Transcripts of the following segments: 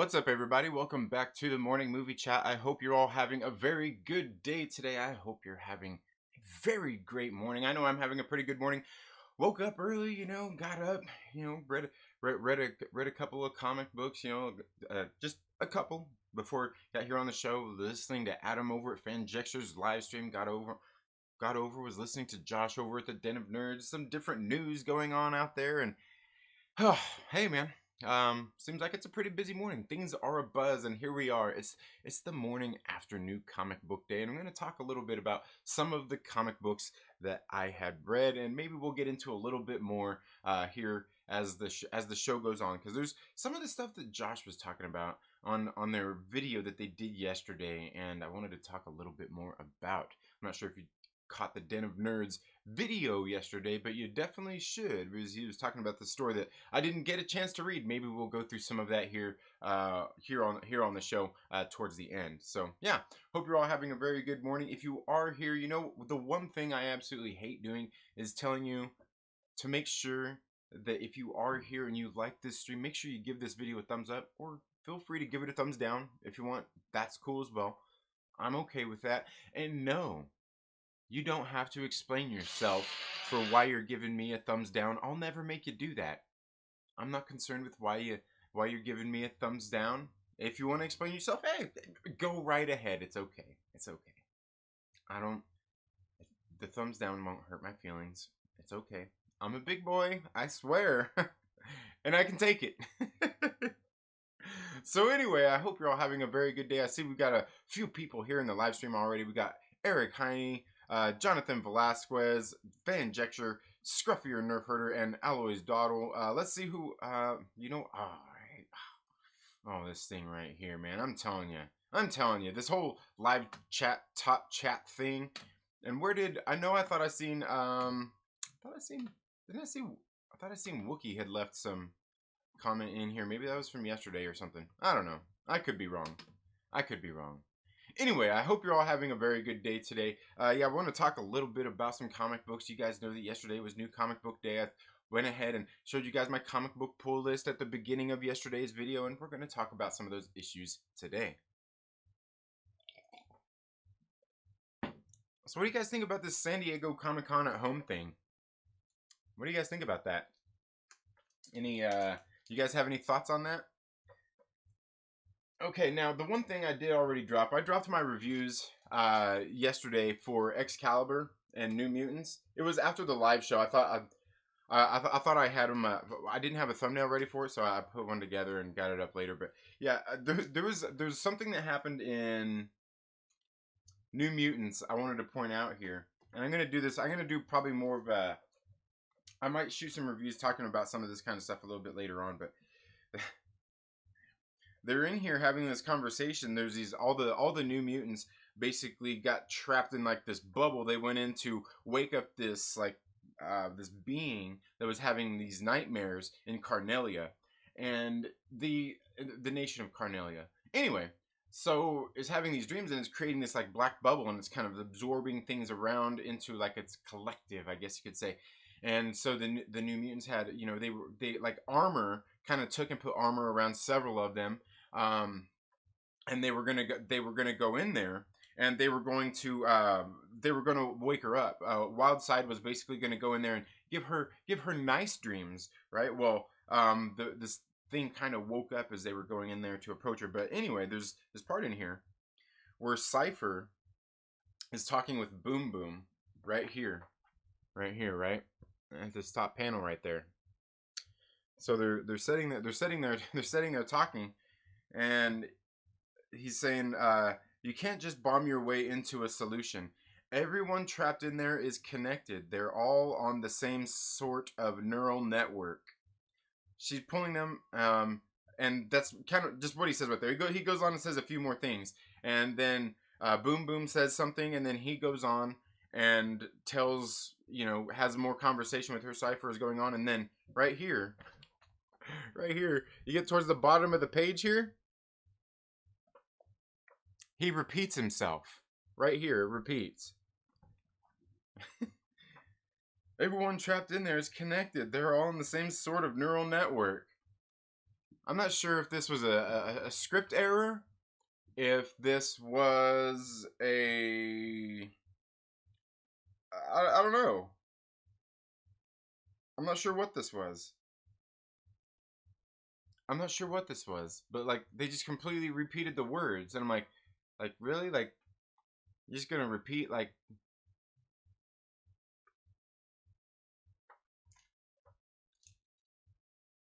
What's up, everybody? Welcome back to the morning movie chat. I hope you're all having a very good day today. I hope you're having a very great morning. I know I'm having a pretty good morning. Woke up early, got up, read a couple of comic books, just a couple before got here on the show. Listening to Adam over at Fanjexer's live stream. Got over. Was listening to Josh over at the Den of Nerds. Some different news going on out there, and oh, hey man. Seems like it's a pretty busy morning. Things are abuzz, and here we are. It's the morning after New Comic Book Day, and I'm going to talk a little bit about some of the comic books that I had read, and maybe we'll get into a little bit more here as the show goes on, because there's some of the stuff that Josh was talking about on their video that they did yesterday, and I wanted to talk a little bit more about. I'm not sure if you caught the Den of Nerds video yesterday, but you definitely should, because he was talking about the story that I didn't get a chance to read. Maybe we'll go through some of that here on the show towards the end. So yeah, hope you're all having a very good morning. If you are here, the one thing I absolutely hate doing is telling you to make sure that if you are here and you like this stream, make sure you give this video a thumbs up, or feel free to give it a thumbs down if you want. That's cool as well. I'm okay with that. And no, you don't have to explain yourself for why you're giving me a thumbs down. I'll never make you do that. I'm not concerned with why you're giving me a thumbs down. If you want to explain yourself, hey, go right ahead. It's okay. It's okay. I don't. The thumbs down won't hurt my feelings. It's okay. I'm a big boy, I swear, and I can take it. So anyway, I hope you're all having a very good day. I see we got a few people here in the live stream already. We got Eric Heine, Jonathan Velasquez, Van Jexer, Scruffier Nerf Herder, and Aloy's Dawdle. Let's see who, oh, this thing right here, man. I'm telling you, this whole live chat, top chat thing. And where did, I know I thought I seen, I thought I seen Wookie had left some comment in here. Maybe that was from yesterday or something. I don't know. I could be wrong. Anyway, I hope you're all having a very good day today. I want to talk a little bit about some comic books. You guys know that yesterday was New Comic Book Day. I went ahead and showed you guys my comic book pull list at the beginning of yesterday's video, and we're going to talk about some of those issues today. So what do you guys think about this San Diego Comic-Con at home thing? What do you guys think about that? You guys have any thoughts on that? Okay, now the one thing I did already drop, I dropped my reviews yesterday for Excalibur and New Mutants. It was after the live show. I thought I had them. I didn't have a thumbnail ready for it, so I put one together and got it up later. But yeah, there's something that happened in New Mutants I wanted to point out here, and I'm gonna do this. I'm gonna do probably more of a. I might shoot some reviews talking about some of this kind of stuff a little bit later on, but they're in here having this conversation. There's these all the New Mutants basically got trapped in like this bubble. They went in to wake up this this being that was having these nightmares in Carnelia, and the nation of Carnelia. Anyway, so it's having these dreams, and it's creating this like black bubble, and it's kind of absorbing things around into like its collective, I guess you could say. And so the New Mutants had, they like armor, kind of took and put armor around several of them, and they were gonna go in there, and they were going to wake her up. Wildside was basically gonna go in there and give her nice dreams, right? Well, this thing kind of woke up as they were going in there to approach her. But anyway, there's this part in here where Cypher is talking with Boom Boom right here, right at this top panel right there. So they're sitting there talking, and he's saying, you can't just bomb your way into a solution. Everyone trapped in there is connected. They're all on the same sort of neural network. She's pulling them, and that's kind of just what he says right there. He goes on and says a few more things, and then Boom Boom says something, and then he goes on and tells, has more conversation with her. Cypher is going on, and then right here, you get towards the bottom of the page here, he repeats himself. Right here, it repeats. Everyone trapped in there is connected. They're all in the same sort of neural network. I'm not sure if this was a script error, if this was I don't know. I'm not sure what this was. I'm not sure what this was, but like they just completely repeated the words, and I'm like really, like you're just gonna repeat like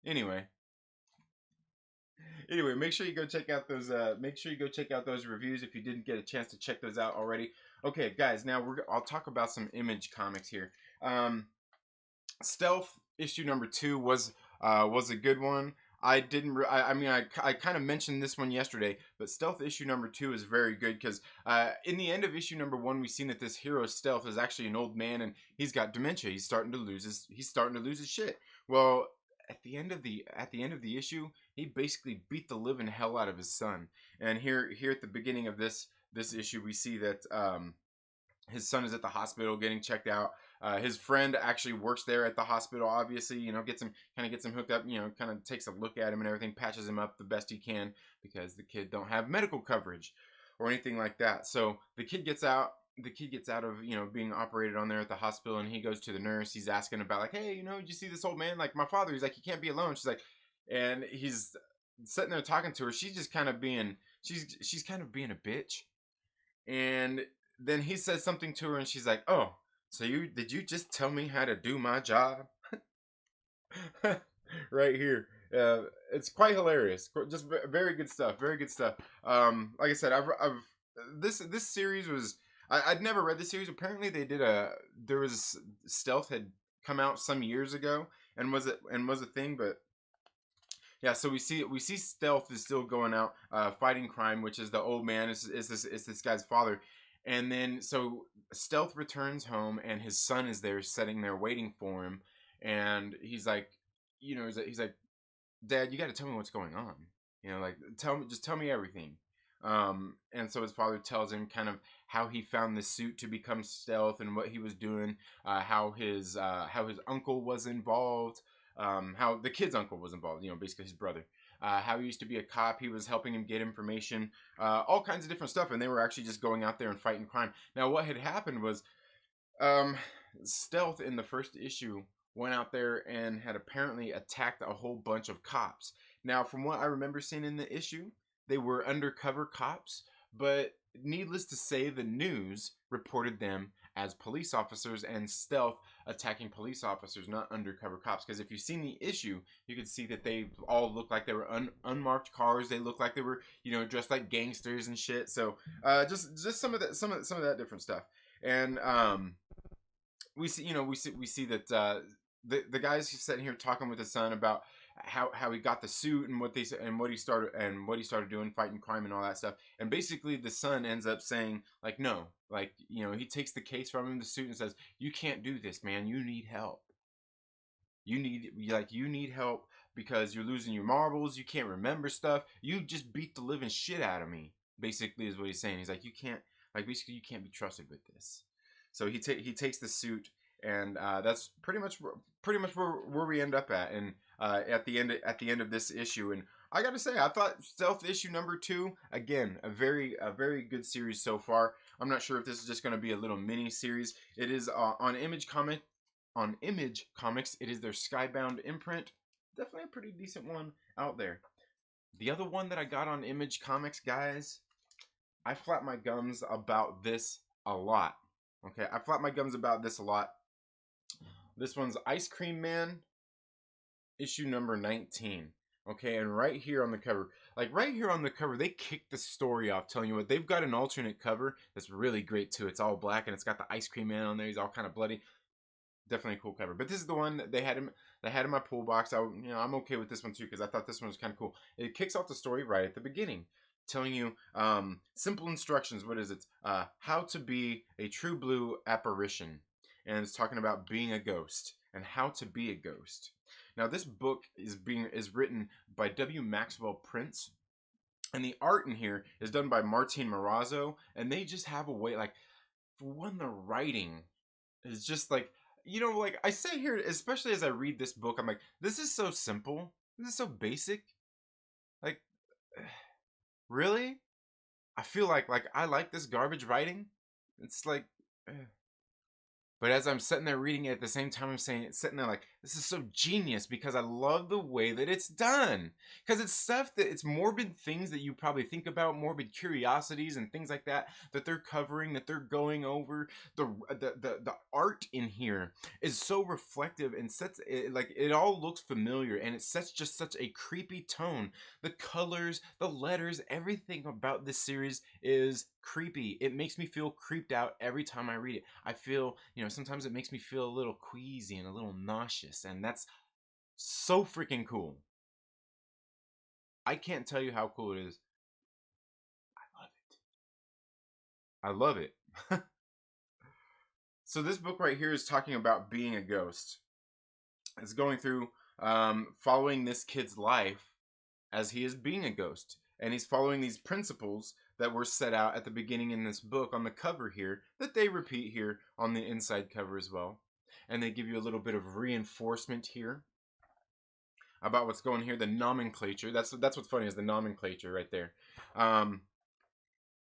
anyway. Anyway, make sure you go check out those. Make sure you go check out those reviews if you didn't get a chance to check those out already. Okay, guys, now I'll talk about some Image comics here. Stealth issue number 2 was a good one. I didn't. I mean, I kind of mentioned this one yesterday, but Stealth issue number 2 is very good because in the end of issue number 1, we've seen that this hero Stealth is actually an old man and he's got dementia. He's starting to lose his shit. Well, at the end of the issue, he basically beat the living hell out of his son. And here at the beginning of this issue, we see that his son is at the hospital getting checked out. His friend actually works there at the hospital. Obviously, gets him hooked up. Kind of takes a look at him and everything, patches him up the best he can because the kid don't have medical coverage or anything like that. So the kid gets out. The kid gets out of being operated on there at the hospital, and he goes to the nurse. He's asking about like, hey, did you see this old man? Like my father. He's like, he can't be alone. She's like, and he's sitting there talking to her. She's just kind of being she's kind of being a bitch, and then he says something to her, and she's like, "Oh, so you just tell me how to do my job?" Right here. It's quite hilarious. Just very good stuff. Very good stuff. Like I said, I've this series was I'd never read this series. Apparently, there was Stealth had come out some years ago and was a thing, but yeah, so we see Stealth is still going out fighting crime, which is the old man is this guy's father, and then so Stealth returns home and his son is there sitting there waiting for him, and he's like, he's like, Dad, you got to tell me what's going on, like tell me everything, and so his father tells him kind of how he found the suit to become Stealth and what he was doing, how his uncle was involved, how the kid's uncle was involved, basically his brother. How he used to be a cop, he was helping him get information, all kinds of different stuff, and they were actually just going out there and fighting crime. Now, what had happened was, um, Stealth in the first issue went out there and had apparently attacked a whole bunch of cops. Now, from what I remember seeing in the issue, they were undercover cops, but needless to say, the news reported them as police officers and Stealth attacking police officers, not undercover cops. Because if you've seen the issue, you can see that they all look like they were unmarked cars. They look like they were, dressed like gangsters and shit. So just some of that different stuff. And we see that the guy's sitting here talking with his son about how he got the suit and what he started doing fighting crime and all that stuff, and basically the son ends up saying like, no, like, he takes the case from him, the suit, and says, you can't do this, man, you need help. You need help because you're losing your marbles, you can't remember stuff, you just beat the living shit out of me, basically is what he's saying. He's like, you can't, like, basically you can't be trusted with this. So he takes the suit, and that's pretty much where we end up at, and at the end of this issue. And I gotta say, I thought Stealth issue number 2, again, a very good series so far. I'm not sure if this is just going to be a little mini series. It is on Image Comics. It is their Skybound imprint. Definitely a pretty decent one out there. The other one that I got on Image Comics, guys, I flap my gums about this a lot. Okay, I flap my gums about this a lot. This one's Ice Cream Man, issue number 19. Okay, and right here on the cover, they kick the story off telling you what they've got an alternate cover that's really great too. It's all black and it's got the Ice Cream Man on there. He's all kind of bloody. Definitely a cool cover. But this is the one that they had in my pool box. I'm okay with this one too because I thought this one was kind of cool. It kicks off the story right at the beginning, telling you simple instructions. What is it? How to be a true blue apparition, and it's talking about being a ghost and how to be a ghost. Now, this book is written by W. Maxwell Prince, and the art in here is done by Martin Morazzo, and they just have a way, like, for one, the writing is just like, like I say here, especially as I read this book, I'm like, this is so simple, this is so basic, Like, really? I feel like I like this garbage writing. It's like, but as I'm sitting there reading it at the same time, I'm saying it's sitting there like, this is so genius because I love the way that it's done. Because it's stuff that it's morbid things that you probably think about, morbid curiosities and things like that that they're covering, that they're going over. The art in here is so reflective and sets it like it all looks familiar and it sets just such a creepy tone. The colors, the letters, everything about this series is creepy. It makes me feel creeped out every time I read it. I feel, sometimes it makes me feel a little queasy and a little nauseous, and that's so freaking cool. I can't tell you how cool it is. I love it. I love it. So this book right here is talking about being a ghost. It's going through following this kid's life as he is being a ghost. And he's following these principles that were set out at the beginning in this book on the cover here that they repeat here on the inside cover as well. And they give you a little bit of reinforcement here about what's going here, the nomenclature. That's what's funny is the nomenclature right there.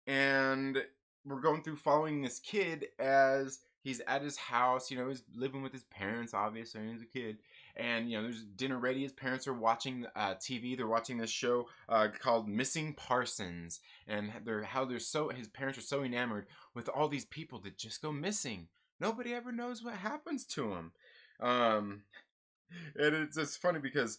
And we're going through following this kid as he's at his house. He's living with his parents, obviously, and he's a kid. And there's dinner ready. His parents are watching TV. They're watching this show called Missing Parsons, and his parents are so enamored with all these people that just go missing. Nobody ever knows what happens to them. And it's funny because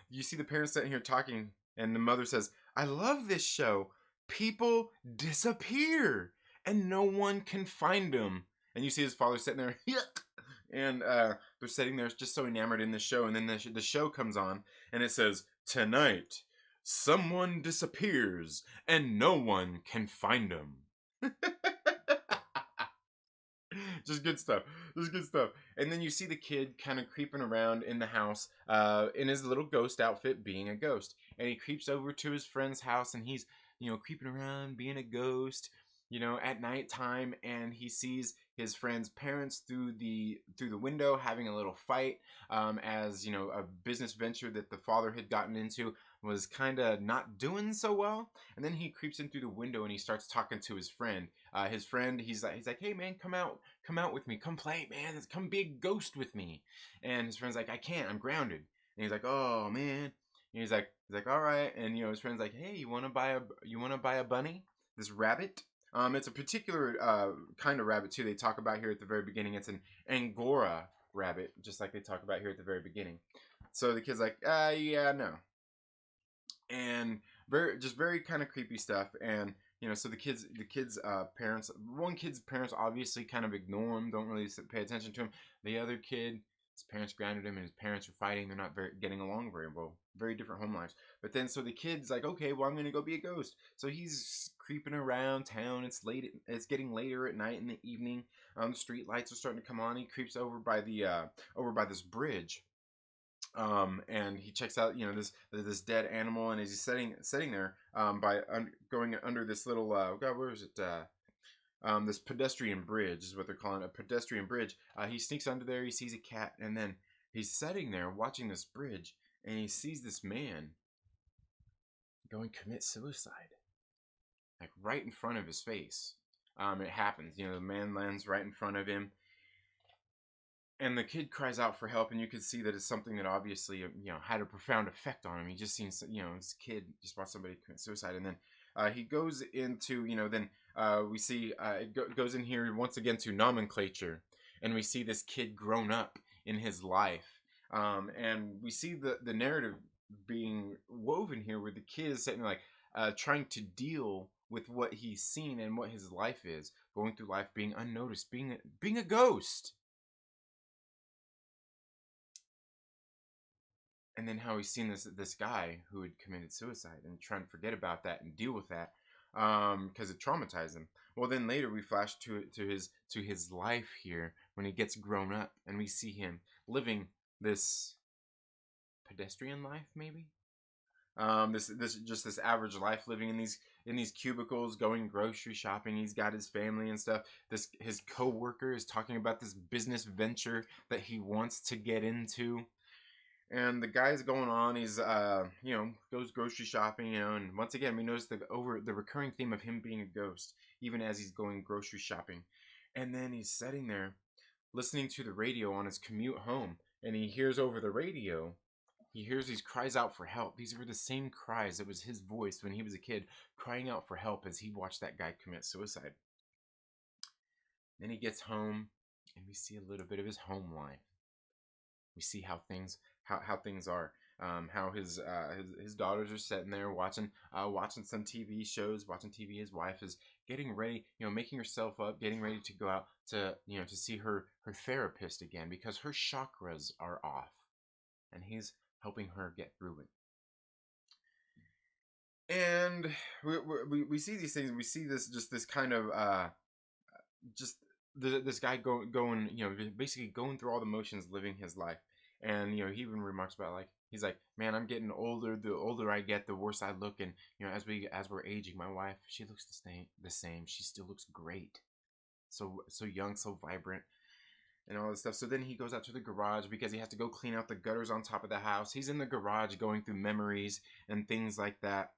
you see the parents sitting here talking, and the mother says, "I love this show. People disappear and no one can find them." And you see his father sitting there, and they're sitting there just so enamored in the show. And then the show comes on, and it says, "Tonight, someone disappears and no one can find them." Just good stuff. Just good stuff. And then you see the kid kind of creeping around in the house in his little ghost outfit, being a ghost. And he creeps over to his friend's house, and he's creeping around being a ghost at nighttime, and he sees his friend's parents through the window having a little fight as a business venture that the father had gotten into was kind of not doing so well. And then he creeps in through the window and he starts talking to his friend. He's like, "Hey man, come out with me, come play, man, come be a ghost with me." And his friend's like, "I can't, I'm grounded." And he's like, "Oh man." And he's like, "All right." And his friend's like, "Hey, you want to buy a bunny, this rabbit?" It's a particular kind of rabbit too. They talk about here at the very beginning. It's an Angora rabbit, just like they talk about here at the very beginning. So the kid's like, yeah, no. And very kind of creepy stuff. And so one kid's parents obviously kind of ignore him, don't really pay attention to him. The other kid, his parents grounded him, and his parents are fighting. They're not getting along very well. Very different home lives. But then, so the kid's like, "Okay, well, I'm gonna go be a ghost." So he's creeping around town. It's late. It's getting later at night in the evening. The street lights are starting to come on. He creeps over by this bridge. And he checks out this dead animal, and as he's sitting there going under this little God, where is it? This pedestrian bridge is what they're calling it, a pedestrian bridge. He sneaks under there. He sees a cat, and then he's sitting there watching this bridge, and he sees this man go and commit suicide, like right in front of his face. It happens. The man lands right in front of him, and the kid cries out for help, and you can see that it's something that obviously had a profound effect on him. He just seen this kid just watched somebody commit suicide, and then he goes into then we see it goes in here once again to nomenclature, and we see this kid grown up in his life, and we see the narrative being woven here where the kid is sitting like trying to deal with what he's seen and what his life is, going through life being unnoticed, being a ghost. And then how he's seen this guy who had committed suicide and trying to forget about that and deal with that because it traumatized him. Well, then later we flash to his life here when he gets grown up, and we see him living this pedestrian life, maybe. This average life, living in these cubicles, going grocery shopping. He's got his family and stuff. His coworker is talking about this business venture that he wants to get into. And the guy's going on. He's goes grocery shopping. And once again we notice the recurring theme of him being a ghost, even as he's going grocery shopping. And then he's sitting there listening to the radio on his commute home, and he hears over the radio. He hears these cries out for help. These were the same cries. It was his voice when he was a kid crying out for help as he watched that guy commit suicide. Then he gets home, and we see a little bit of his home life. We see how things are. How his daughters are sitting there watching some TV shows, watching TV. His wife is getting ready, making herself up, getting ready to go out to to see her therapist again because her chakras are off, and he's helping her get through it. And we see these things. We see this kind of just this guy going basically going through all the motions, living his life. And he even remarks about, like, he's like, man, I'm getting older. The older I get, the worse I look. And as we're aging, my wife, she looks the same. She still looks great, so young, so vibrant, and all this stuff. So then he goes out to the garage because he has to go clean out the gutters on top of the house. He's in the garage going through memories and things like that.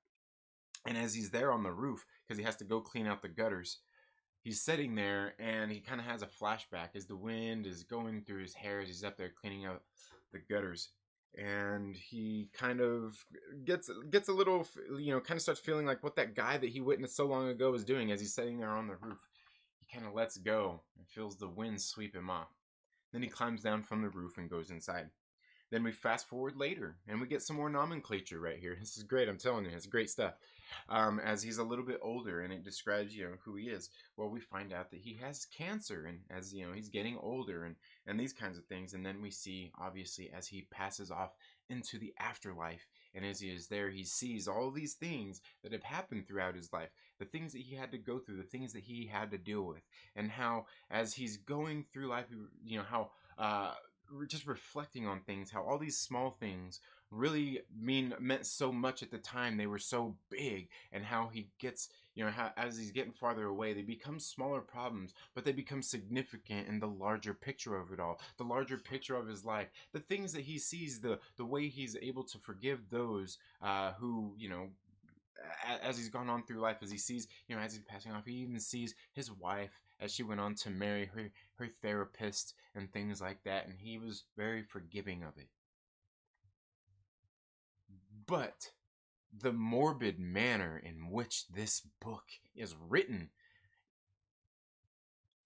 And as he's there on the roof, because he has to go clean out the gutters, he's sitting there and he kind of has a flashback as the wind is going through his hair as he's up there cleaning out the gutters. And he kind of gets a little, kind of starts feeling like what that guy that he witnessed so long ago is doing as he's sitting there on the roof. He kind of lets go and feels the wind sweep him off. Then he climbs down from the roof and goes inside. Then we fast forward later, and we get some more nomenclature right here. This is great, I'm telling you, it's great stuff. As he's a little bit older, and it describes, who he is. Well, we find out that he has cancer, and as he's getting older, and these kinds of things. And then we see, obviously, as he passes off into the afterlife, and as he is there, he sees all these things that have happened throughout his life, the things that he had to go through, the things that he had to deal with, and how, as he's going through life, how just reflecting on things, how all these small things really meant so much at the time. They were so big, and how he gets, how as he's getting farther away, they become smaller problems, but they become significant in the larger picture of it all, the larger picture of his life, the things that he sees, the way he's able to forgive those who, as he's gone on through life, as he sees, as he's passing off, he even sees his wife as she went on to marry her therapist and things like that, and he was very forgiving of it. But the morbid manner in which this book is written,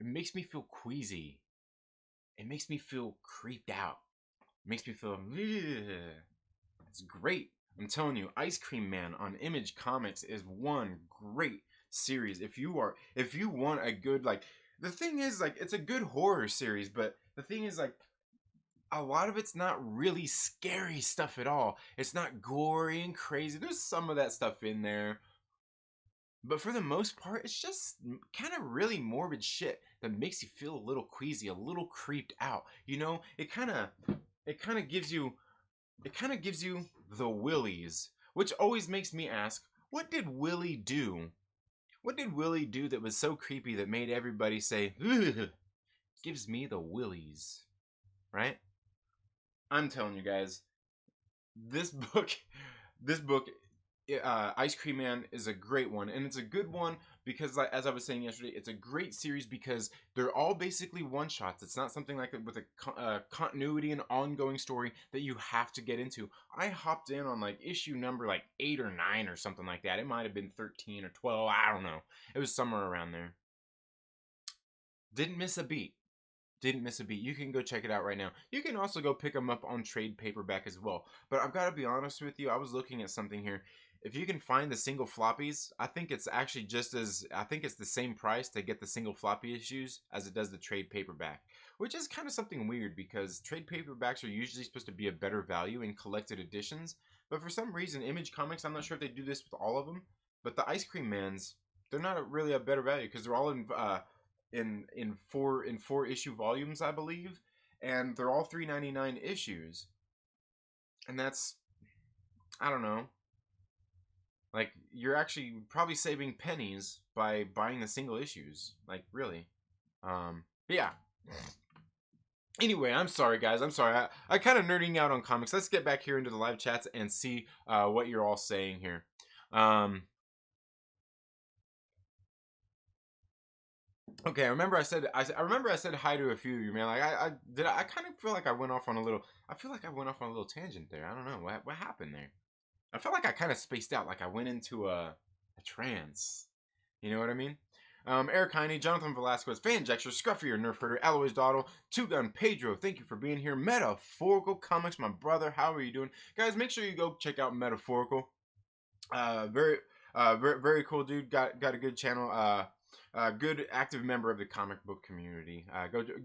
it makes me feel queasy. It makes me feel creeped out. It makes me feel, ugh. It's great. I'm telling you, Ice Cream Man on Image Comics is one great series. If you want a good, like, the thing is, like, it's a good horror series, but the thing is, like, a lot of it's not really scary stuff at all. It's not gory and crazy. There's some of that stuff in there, but for the most part, it's just kind of really morbid shit that makes you feel a little queasy, a little creeped out. It kind of gives you the willies, which always makes me ask, what did Willie do? What did Willie do that was so creepy that made everybody say, ugh, gives me the willies, right? I'm telling you guys, this book, this book, Ice Cream Man is a great one, and it's a good one because, like, as I was saying yesterday, it's a great series because they're all basically one shots. It's not something like with a continuity and ongoing story that you have to get into. I hopped in on like issue number like 8 or 9 or something like that. It might have been 13 or 12. I don't know. It was somewhere around there. Didn't miss a beat. Didn't miss a beat. You can go check it out right now. You can also go pick them up on trade paperback as well. But I've got to be honest with you. I was looking at something here. If you can find the single floppies, I think it's actually I think it's the same price to get the single floppy issues as it does the trade paperback. Which is kind of something weird because trade paperbacks are usually supposed to be a better value in collected editions. But for some reason, Image Comics, I'm not sure if they do this with all of them. But the Ice Cream Mans, they're not really a better value because they're all in four issue volumes, I believe, and they're all $3.99 issues, and that's, I don't know, like, you're actually probably saving pennies by buying the single issues, like, really. But yeah, Anyway, I'm sorry, guys. I'm sorry. I kind of nerding out on comics. Let's get back here into the live chats and see what you're all saying here. Um, okay, I remember I said hi to a few of you, man. Like I kind of feel like I went off on a little. I feel like I went off on a little tangent there. I don't know what happened there. I felt like I kind of spaced out, like I went into a trance. You know what I mean? Eric Heine, Jonathan Velasquez, Fanjexter, Scruffy or Nerf Herder, Eloise Dawdle, Two Gun Pedro, thank you for being here. Metaphorical Comics, my brother, how are you doing? Guys, make sure you go check out Metaphorical. Very, very cool dude. Got a good channel. Good active member of the comic book community.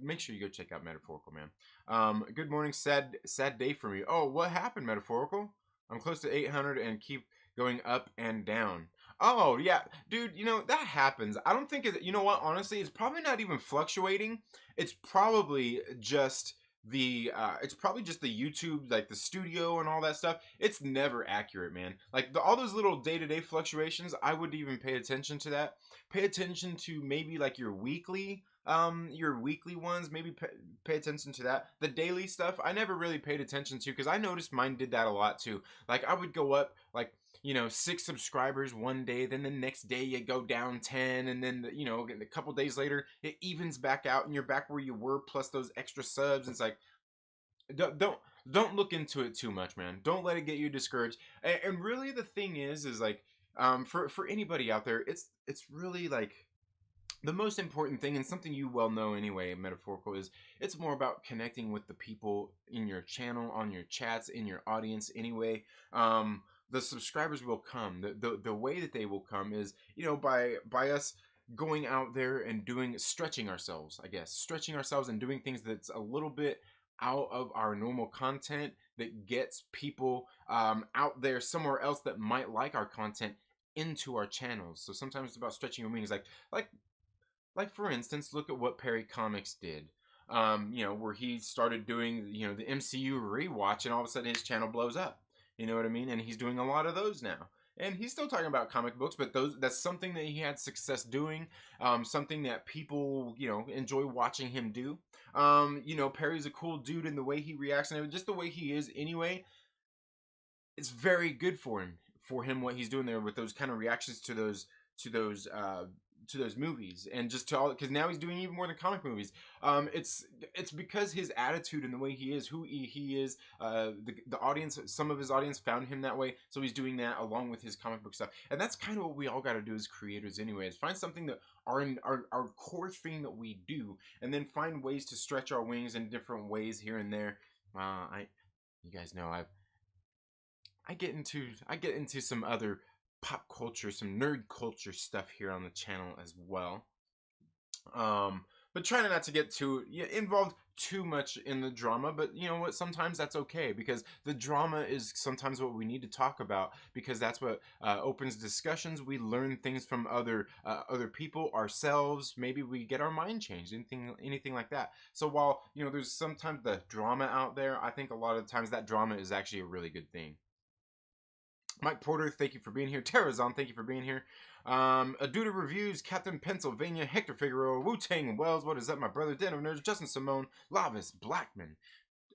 Make sure you go check out Metaphorical, man. Good morning. Sad day for me. Oh, what happened, Metaphorical? I'm close to 800 and keep going up and down. Oh yeah, dude. You know that happens. I don't think it. You know what? Honestly, it's probably not even fluctuating. It's probably just it's probably just the YouTube, like the studio and all that stuff. It's never accurate, man. Like all those little day-to-day fluctuations, I wouldn't even pay attention to that. Pay attention to maybe like your weekly ones. Maybe pay attention to that. The daily stuff I never really paid attention to because I noticed mine did that a lot too. Like I would go up like, 6 subscribers one day, then the next day you go down 10, and then a couple days later it evens back out and you're back where you were plus those extra subs. And it's like, don't look into it too much, man. Don't let it get you discouraged. And really the thing is like, for anybody out there, it's really like the most important thing, and something you well know anyway, Metaphorical, is it's more about connecting with the people in your channel, on your chats, in your audience anyway. The subscribers will come. The way that they will come is, by us going out there and stretching ourselves, I guess. Stretching ourselves and doing things that's a little bit out of our normal content, that gets people out there somewhere else that might like our content into our channels. So sometimes it's about stretching your wings, like for instance, look at what Perry Comics did. Where he started doing, the MCU rewatch, and all of a sudden his channel blows up. You know what I mean? And he's doing a lot of those now. And he's still talking about comic books, but that's something that he had success doing, something that people, enjoy watching him do. Perry's a cool dude in the way he reacts and just the way he is anyway. It's very good for him what he's doing there with those kind of reactions to those to those movies, and just to all, because now he's doing even more than comic movies. It's because his attitude and the way he is, who he is. The audience, some of his audience found him that way, so he's doing that along with his comic book stuff. And that's kind of what we all got to do as creators anyway, is find something that our core thing that we do, and then find ways to stretch our wings in different ways here and there. You guys know I get into some other pop culture, some nerd culture stuff here on the channel as well. But trying not to get too involved too much in the drama. But you know what? Sometimes that's okay, because the drama is sometimes what we need to talk about, because that's what opens discussions. We learn things from other people, ourselves. Maybe we get our mind changed. Anything like that. So while there's sometimes the drama out there, I think a lot of times that drama is actually a really good thing. Mike Porter, thank you for being here. Terrazon, thank you for being here. Aduda Reviews, Captain Pennsylvania, Hector Figueroa, Wu-Tang Wells, what is that, my brother, Den of Nerds, Justin Simone, Lavis, Blackman,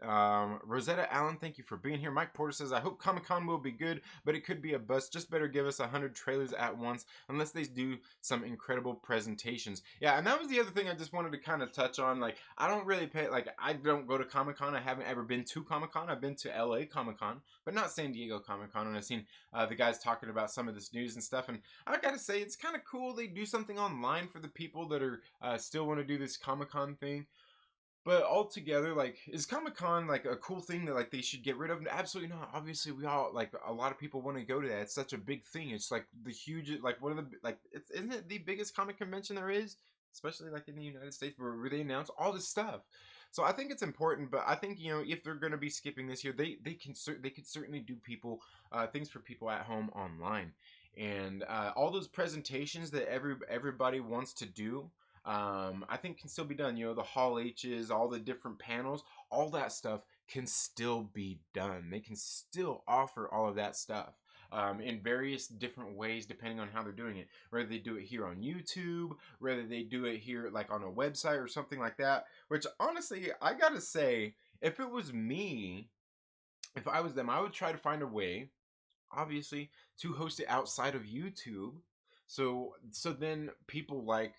Rosetta Allen, thank you for being here. Mike Porter says, I hope Comic-Con will be good, but it could be a bust. Just better give us 100 trailers at once, unless they do some incredible presentations. Yeah, and that was the other thing I just wanted to kind of touch on. Like, I don't really I don't go to Comic-Con. I haven't ever been to Comic-Con. I've been to LA Comic-Con, but not San Diego Comic-Con. And I've seen the guys talking about some of this news and stuff. And I gotta say, it's kind of cool they do something online for the people that are still want to do this Comic-Con thing. But altogether, like, is Comic-Con like a cool thing that like they should get rid of? Absolutely not. Obviously, we all, like, a lot of people want to go to that. It's such a big thing. It's like the huge, like, one of the, like, isn't it the biggest comic convention there is? Especially like in the United States, where they announce all this stuff. So I think it's important. But I think if they're going to be skipping this year, they could certainly do things for people at home online, and all those presentations that everybody wants to do, I think can still be done. The Hall H's, all the different panels, all that stuff can still be done. They can still offer all of that stuff. in various different ways depending on how they're doing it. Whether they do it here on YouTube, whether they do it here like on a website or something like that. Which honestly, I gotta say, if it was me, if I was them, I would try to find a way, obviously, to host it outside of YouTube. So then people like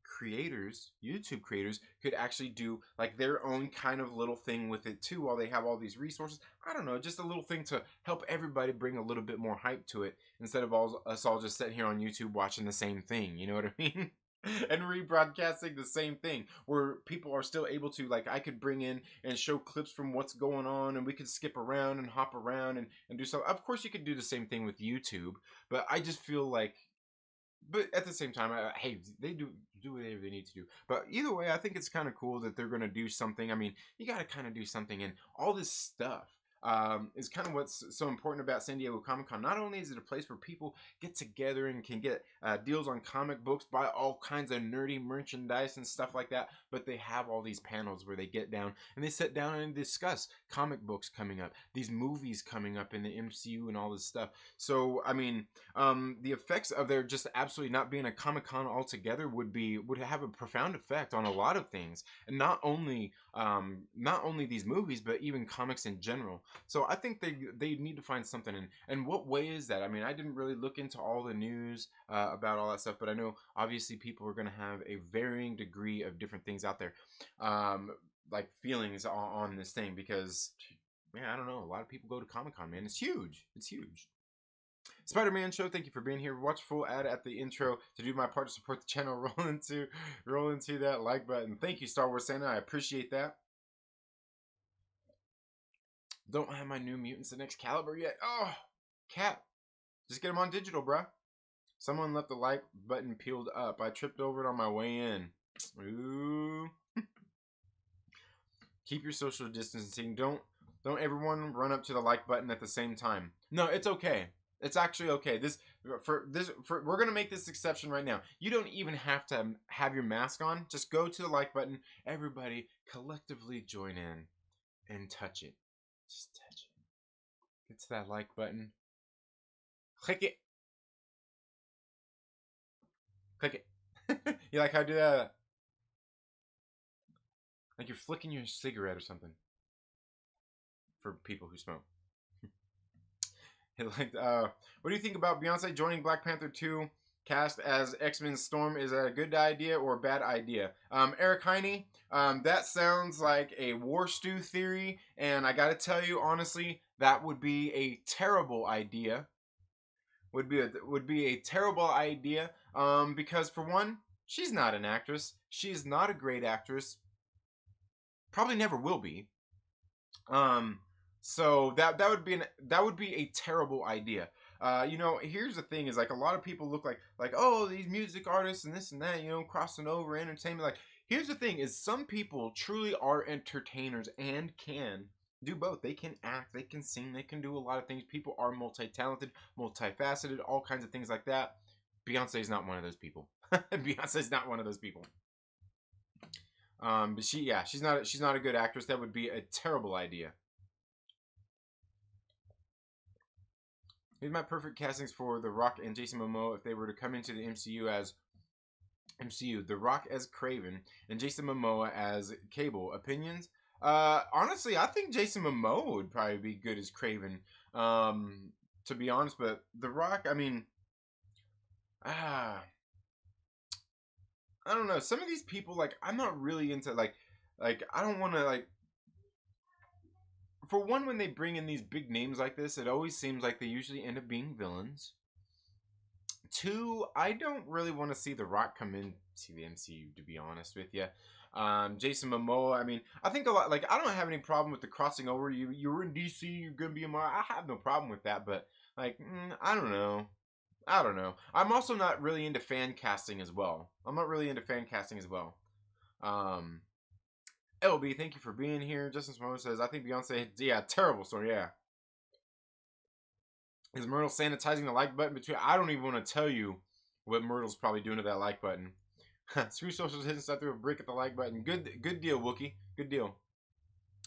creators, YouTube creators, could actually do like their own kind of little thing with it too while they have all these resources. I don't know, just a little thing to help everybody bring a little bit more hype to it instead of us all just sitting here on YouTube watching the same thing, you know what I mean? And rebroadcasting the same thing where people are still able to, like, I could bring in and show clips from what's going on and we could skip around and hop around and do so. Of course you could do the same thing with YouTube, but I just feel like, but at the same time, hey, they do whatever they need to do. But either way, I think it's kind of cool that they're going to do something. I mean, you got to kind of do something, and all this stuff is kind of what's so important about San Diego Comic Con. Not only is it a place where people get together and can get deals on comic books, buy all kinds of nerdy merchandise and stuff like that, but they have all these panels where they get down and they sit down and discuss comic books coming up, these movies coming up in the MCU and all this stuff. So, I mean, the effects of there just absolutely not being a Comic Con altogether would have a profound effect on a lot of things, and not only these movies, but even comics in general. So I think they need to find something. And what way is that? I mean, I didn't really look into all the news about all that stuff, but I know obviously people are going to have a varying degree of different things out there, like feelings on this thing, because man, I don't know, a lot of people go to Comic Con, man. It's huge. It's huge. Spider-Man Show, thank you for being here. Watch full ad at the intro to do my part to support the channel. Roll into that like button. Thank you, Star Wars Santa. I appreciate that. Don't have my New Mutants and Excalibur yet. Oh, Cap. Just get them on digital, bruh. Someone left the like button peeled up. I tripped over it on my way in. Ooh. Keep your social distancing. Don't everyone run up to the like button at the same time. No, it's okay. It's actually okay. We're gonna make this exception right now. You don't even have to have your mask on. Just go to the like button. Everybody collectively join in and touch it. Just touch it. Get to that like button. Click it. Click it. You like how I do that? Like you're flicking your cigarette or something. For people who smoke. Like, what do you think about Beyonce joining Black Panther 2 cast as X-Men Storm? Is that a good idea or a bad idea? Eric Heine, that sounds like a war stew theory, and I gotta tell you honestly, that would be a terrible idea. Would be a terrible idea. Because for one, she's not an actress. She's not a great actress. Probably never will be. So that would be a terrible idea. You know, here's the thing: is like a lot of people look like oh, these music artists and this and that, you know, crossing over entertainment. Like, here's the thing: is some people truly are entertainers and can do both. They can act, they can sing, they can do a lot of things. People are multi-talented, multifaceted, all kinds of things like that. Beyonce is not one of those people. Beyonce is not one of those people. But she's not a good actress. That would be a terrible idea. Here's my perfect castings for The Rock and Jason Momoa if they were to come into the MCU. The Rock as Craven and Jason Momoa as Cable. Opinions? Honestly, I think Jason Momoa would probably be good as Craven. To be honest, but The Rock, I mean, I don't know. Some of these people, like, I'm not really into like I don't want to like. For one, when they bring in these big names like this, it always seems like they usually end up being villains. Two, I don't really want to see The Rock come into the MCU, to be honest with you. Jason Momoa, I mean, I think a lot, like, I don't have any problem with the crossing over. You're in DC, you're going to be in Marvel. I have no problem with that, but, like, I don't know. I'm also not really into fan casting as well. LB, thank you for being here. Justin Simone says, I think Beyonce, yeah, terrible story, yeah. Is Myrtle sanitizing the like button between? I don't even want to tell you what Myrtle's probably doing to that like button. Screw socials hitting stuff through a brick at the like button. Good deal, Wookie. Good deal.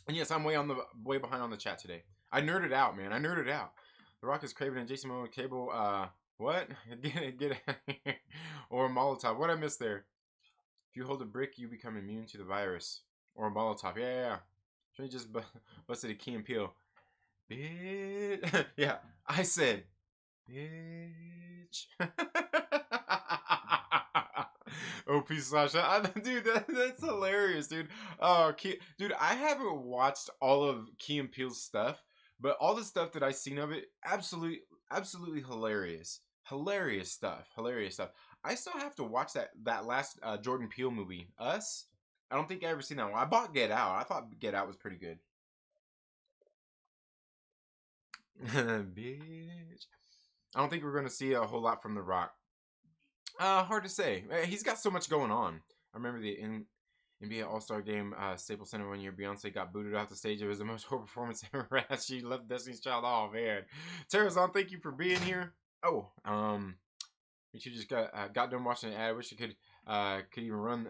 And yes, I'm way behind on the chat today. I nerded out, man. The Rock is Craven and Jason Momoa Cable. What? Get out of here. Or a Molotov. What I missed there? If you hold a brick, you become immune to the virus. Or a Molotov. Yeah. Should just busted a Key and Peele. Bitch. Yeah. I said, bitch. OP slash. Dude, that's hilarious, dude. Oh, dude, I haven't watched all of Key and Peele's stuff, but all the stuff that I've seen of it, absolutely hilarious. Hilarious stuff. Hilarious stuff. I still have to watch that last Jordan Peele movie, Us. I don't think I ever seen that one. I bought Get Out. I thought Get Out was pretty good. Bitch. I don't think we're going to see a whole lot from The Rock. Hard to say. He's got so much going on. I remember the NBA All-Star Game, Staples Center one year. Beyonce got booted off the stage. It was the most horrible performance ever had. She left Destiny's Child. Oh man, Terrazon, thank you for being here. Oh, you just got done watching the ad. I wish you could even run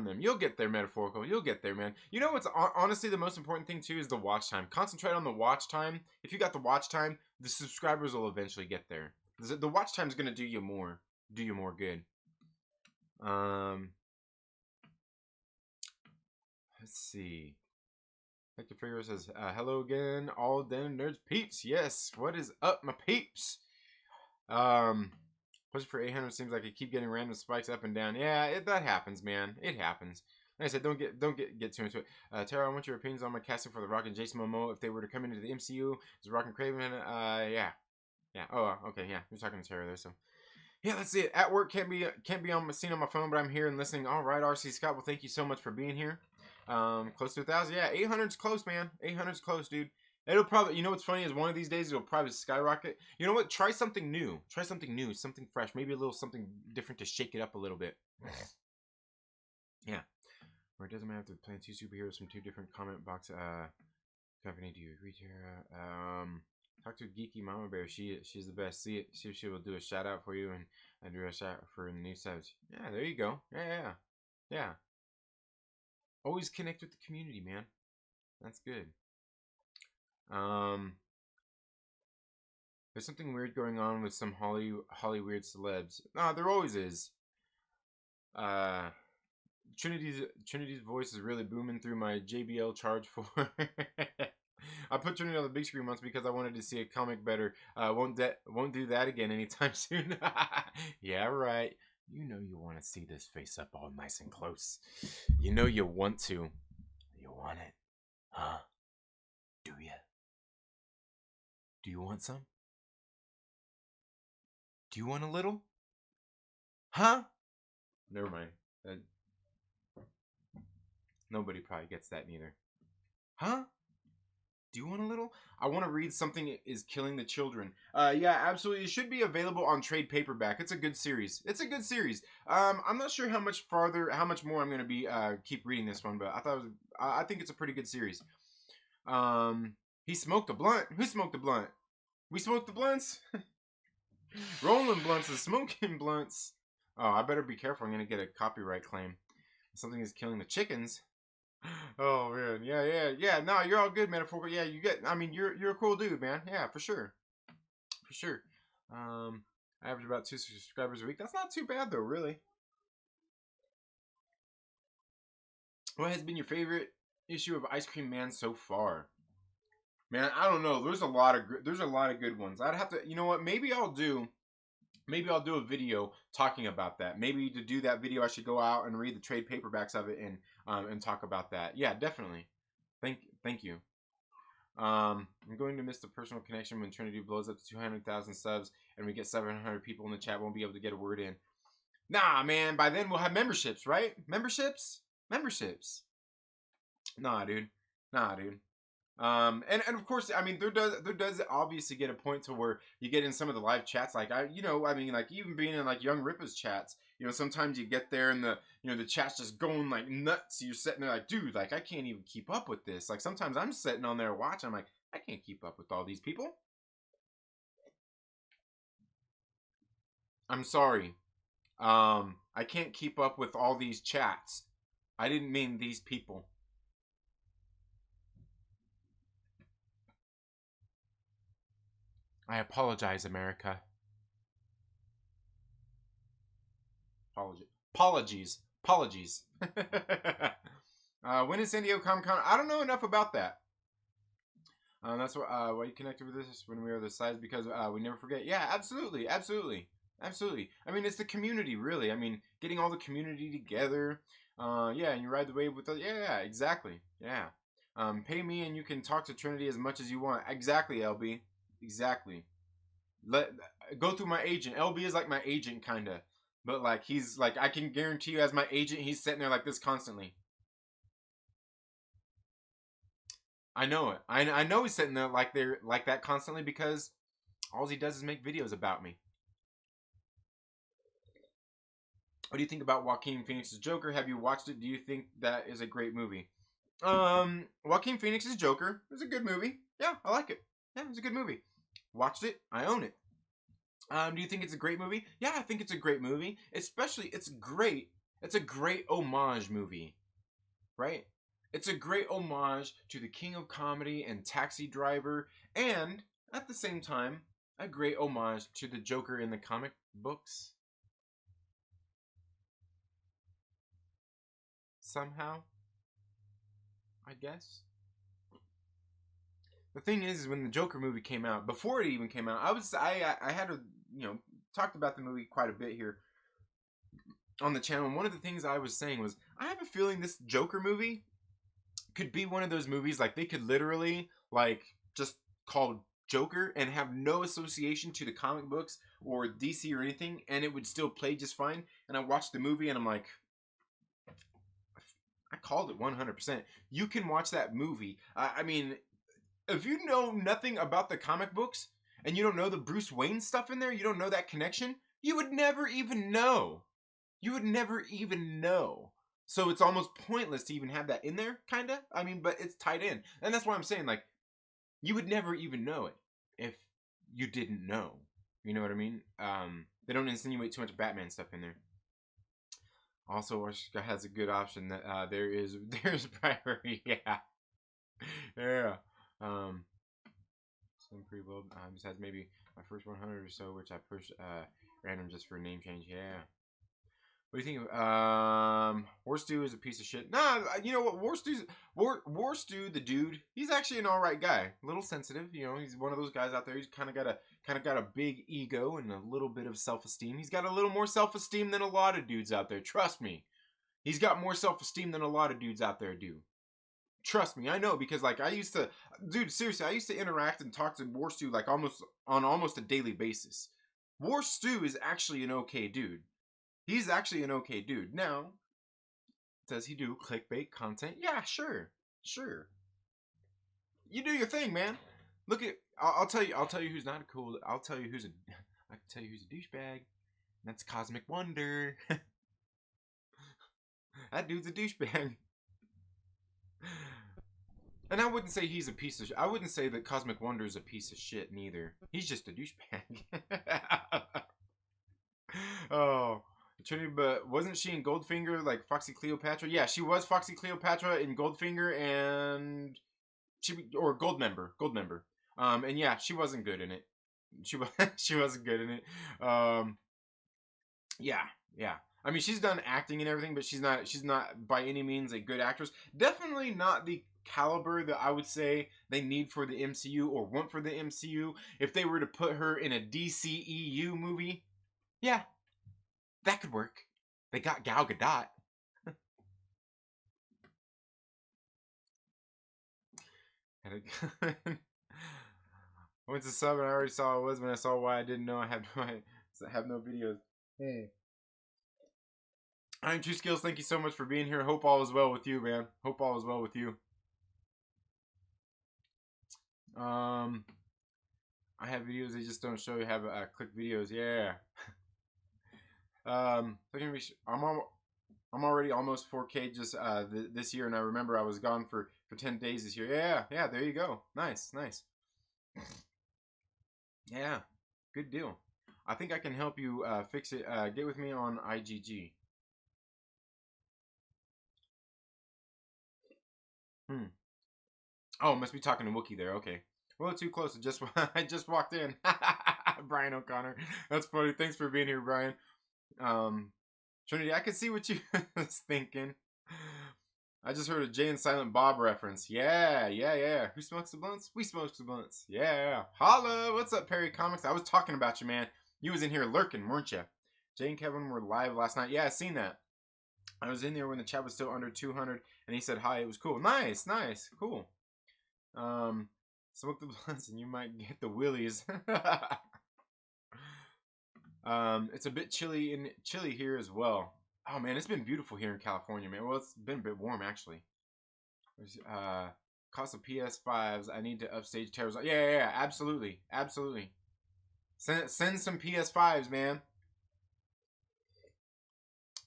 them. You'll get there, metaphorical. You'll get there, man. You know what's honestly the most important thing too is the watch time. Concentrate on the watch time. If you got the watch time, the subscribers will eventually get there. The watch time is gonna do you more good. Let's see. Hector Figure says, hello again, all den nerds peeps. Yes, what is up, my peeps? Pushing for 800 seems like I keep getting random spikes up and down. Yeah, that happens, man. It happens. Like I said, don't get too into it. Tara, I want your opinions on my casting for The Rock and Jason Momoa if they were to come into the MCU. Is Rock and Craven? Yeah. Oh, okay, yeah. You're talking to Tara there, so. Yeah, that's it. At work, can't be seen on my phone, but I'm here and listening. All right, RC Scott. Well, thank you so much for being here. Close to 1,000. Yeah, 800's close, man. 800's close, dude. It'll probably, you know what's funny is one of these days it'll probably skyrocket. You know what? Try something new. Try something new, something fresh. Maybe a little something different to shake it up a little bit. Yeah. Or it doesn't matter to plan two superheroes from two different comment box company. Do you agree, Tara? Talk to Geeky Mama Bear. She's the best. See if she will do a shout out for you and do a shout out for new subs. Yeah, there you go. Yeah. Always connect with the community, man. That's good. There's something weird going on with some Holly weird celebs. Nah, there always is. Trinity's voice is really booming through my JBL Charge 4. I put Trinity on the big screen once because I wanted to see a comic better. Won't do that again anytime soon. Yeah, right. You know you want to see this face up all nice and close. You know you want to. You want it, huh? Do ya? Do you want some? Do you want a little? Huh? Never mind. Nobody probably gets that neither. Huh? Do you want a little? I want to read Something Is Killing the Children. Yeah, absolutely. It should be available on trade paperback. It's a good series. I'm not sure how much more I'm going to be keep reading this one, but I think it's a pretty good series. He smoked a blunt. Who smoked a blunt? We smoked the blunts? Rolling blunts is smoking blunts. Oh, I better be careful. I'm going to get a copyright claim. Something Is Killing the Chickens. Oh man, yeah. No, you're all good, metaphorical. Yeah, you're a cool dude, man. Yeah, for sure. I average about 2 subscribers a week. That's not too bad though, really. What has been your favorite issue of Ice Cream Man so far? Man, I don't know. There's a lot of good ones. I'd have to, you know what? Maybe I'll do a video talking about that. Maybe to do that video, I should go out and read the trade paperbacks of it and talk about that. Yeah, definitely. Thank you. I'm going to miss the personal connection when Trinity blows up to 200,000 subs and we get 700 people in the chat. Won't be able to get a word in. Nah, man. By then we'll have memberships, right? Memberships. Nah, dude. And of course, I mean, there does obviously get a point to where you get in some of the live chats, like like even being in like Young Ripa's chats, sometimes you get there and the chat's just going like nuts. You're sitting there like, dude, like I can't even keep up with this. Like sometimes I'm sitting on there watching, I'm like, I can't keep up with all these people. I'm sorry. I can't keep up with all these chats. I didn't mean these people. I apologize, America. Apologies. Apologies. When is San Diego Comic Con? I don't know enough about that. That's why you connected with us when we were the size, because we never forget. Yeah, absolutely, absolutely, absolutely. I mean, it's the community, really. I mean, getting all the community together. Yeah, and you ride the wave with us. Yeah, yeah, exactly. Yeah. Pay me and you can talk to Trinity as much as you want. Exactly, LB. Exactly. Let Go through my agent. LB is like my agent, kinda, but like he's like, I can guarantee you, as my agent, he's sitting there like this constantly. I know it. I know he's sitting there like that constantly, because all he does is make videos about me. What do you think about Joaquin Phoenix's Joker? Have you watched it? Do you think that is a great movie? Joaquin Phoenix's Joker is a good movie. Yeah, I like it. Yeah, it's a good movie. Watched it. I own it. Do you think it's a great movie? Yeah, I think it's a great movie. Especially, it's great. It's a great homage movie, right? It's a great homage to the King of Comedy and Taxi Driver, and at the same time, a great homage to the Joker in the comic books. Somehow, I guess. The thing is, when the Joker movie came out, before it even came out, I had to, talked about the movie quite a bit here on the channel. And one of the things I was saying was, I have a feeling this Joker movie could be one of those movies, like they could literally like just call Joker and have no association to the comic books or DC or anything, and it would still play just fine. And I watched the movie and I'm like, I called it 100%. You can watch that movie. I mean, if you know nothing about the comic books and you don't know the Bruce Wayne stuff in there, you don't know that connection, you would never even know. You would never even know. So it's almost pointless to even have that in there, kind of. I mean, but it's tied in. And that's why I'm saying, like, you would never even know it if you didn't know. You know what I mean? They don't insinuate too much Batman stuff in there. Also, Orshka has a good option that there's priority. Yeah. Yeah. Um, some pretty well. Besides maybe my first 100 or so, which I pushed random just for a name change. Yeah. What do you think of War Stew is a piece of shit? Nah, you know what? War Stew, the dude, he's actually an alright guy. A little sensitive, he's one of those guys out there. He's kinda got a big ego and a little bit of self-esteem. He's got a little more self-esteem than a lot of dudes out there. Trust me. He's got more self-esteem than a lot of dudes out there do. Trust me, I know, because like dude, seriously, I used to interact and talk to War Stew like almost a daily basis. War Stew is actually an okay dude. He's actually an okay dude. Now, does he do clickbait content? Yeah, sure. Sure. You do your thing, man. Look at I'll tell you who's not cool. I'll tell you who's a I can tell you who's a douchebag. That's Cosmic Wonder. That dude's a douchebag. And I wouldn't say he's a piece of I wouldn't say that Cosmic Wonder is a piece of shit neither. He's just a douchebag. Oh, Trinity, but wasn't she in Goldfinger like Foxy Cleopatra? Yeah, she was Foxy Cleopatra in Goldfinger, and or Goldmember, Goldmember. And yeah, she wasn't good in it. She was she wasn't good in it. Um, yeah, yeah. I mean, she's done acting and everything, but she's not by any means a good actress. Definitely not the caliber that I would say they need for the MCU or want for the MCU. If they were to put her in a DCEU movie, yeah, that could work. They got Gal Gadot. I went to sub and I already saw it was when I saw why I didn't know I have no videos. Hey. I'm True Skills. Thank you so much for being here. Hope all is well with you, man. Hope all is well with you. Um, I have videos they just don't show you. Have click videos. Yeah. I'm already almost 4K just this year, and I remember I was gone for 10 days this year. Yeah, yeah. There you go. Nice, nice. Yeah, good deal. I think I can help you fix it. Get with me on IGG. Hmm. Oh, must be talking to Wookie there. Okay. A little too close. I just walked in. Brian O'Connor. That's funny. Thanks for being here, Brian. Trinity, I can see what you was thinking. I just heard a Jay and Silent Bob reference. Yeah, yeah, yeah. Who smokes the blunts? We smoke the blunts. Yeah. Holla. What's up, Perry Comics? I was talking about you, man. You was in here lurking, weren't you? Jay and Kevin were live last night. Yeah, I seen that. I was in there when the chat was still under 200, and he said hi. It was cool. Nice, nice, cool. Smoke the blunts, and you might get the willies. It's a bit chilly here as well. Oh man, it's been beautiful here in California, man. Well, it's been a bit warm actually. There's cost of PS5s. I need to upstage terrors. Yeah, absolutely, absolutely. Send some PS5s, man.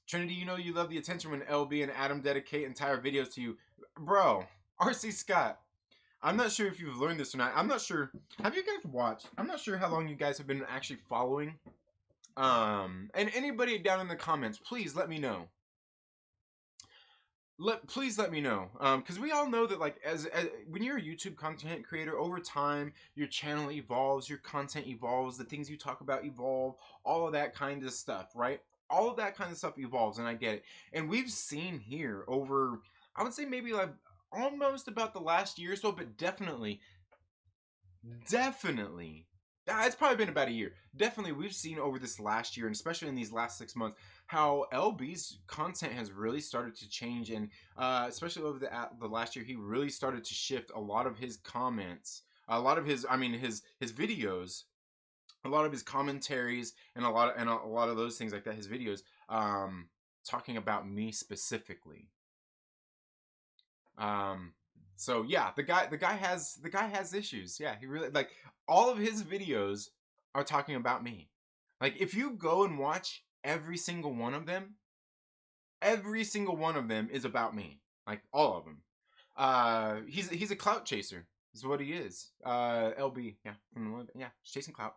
Trinity, you know you love the attention when LB and Adam dedicate entire videos to you, bro. RC Scott. I'm not sure if you've learned this or not. I'm not sure. Have you guys watched? I'm not sure how long you guys have been actually following. And anybody down in the comments, please let me know. Please let me know, because we all know that like as when you're a YouTube content creator, over time your channel evolves, your content evolves, the things you talk about evolve, all of that kind of stuff, right? All of that kind of stuff evolves, and I get it. And we've seen here over, I would say maybe like almost about the last year or so, but definitely, it's probably been about a year. Definitely, we've seen over this last year, and especially in these last 6 months, how LB's content has really started to change, and especially over the last year, he really started to shift a lot of his comments, a lot of his, I mean, his videos, a lot of his commentaries, and a lot of those things like that. His videos, talking about me specifically. So yeah, the guy has issues. Yeah, he really, like, all of his videos are talking about me. Like, if you go and watch every single one of them is about me. Like, all of them. He's a clout chaser. Is what he is. LB, yeah, he's chasing clout.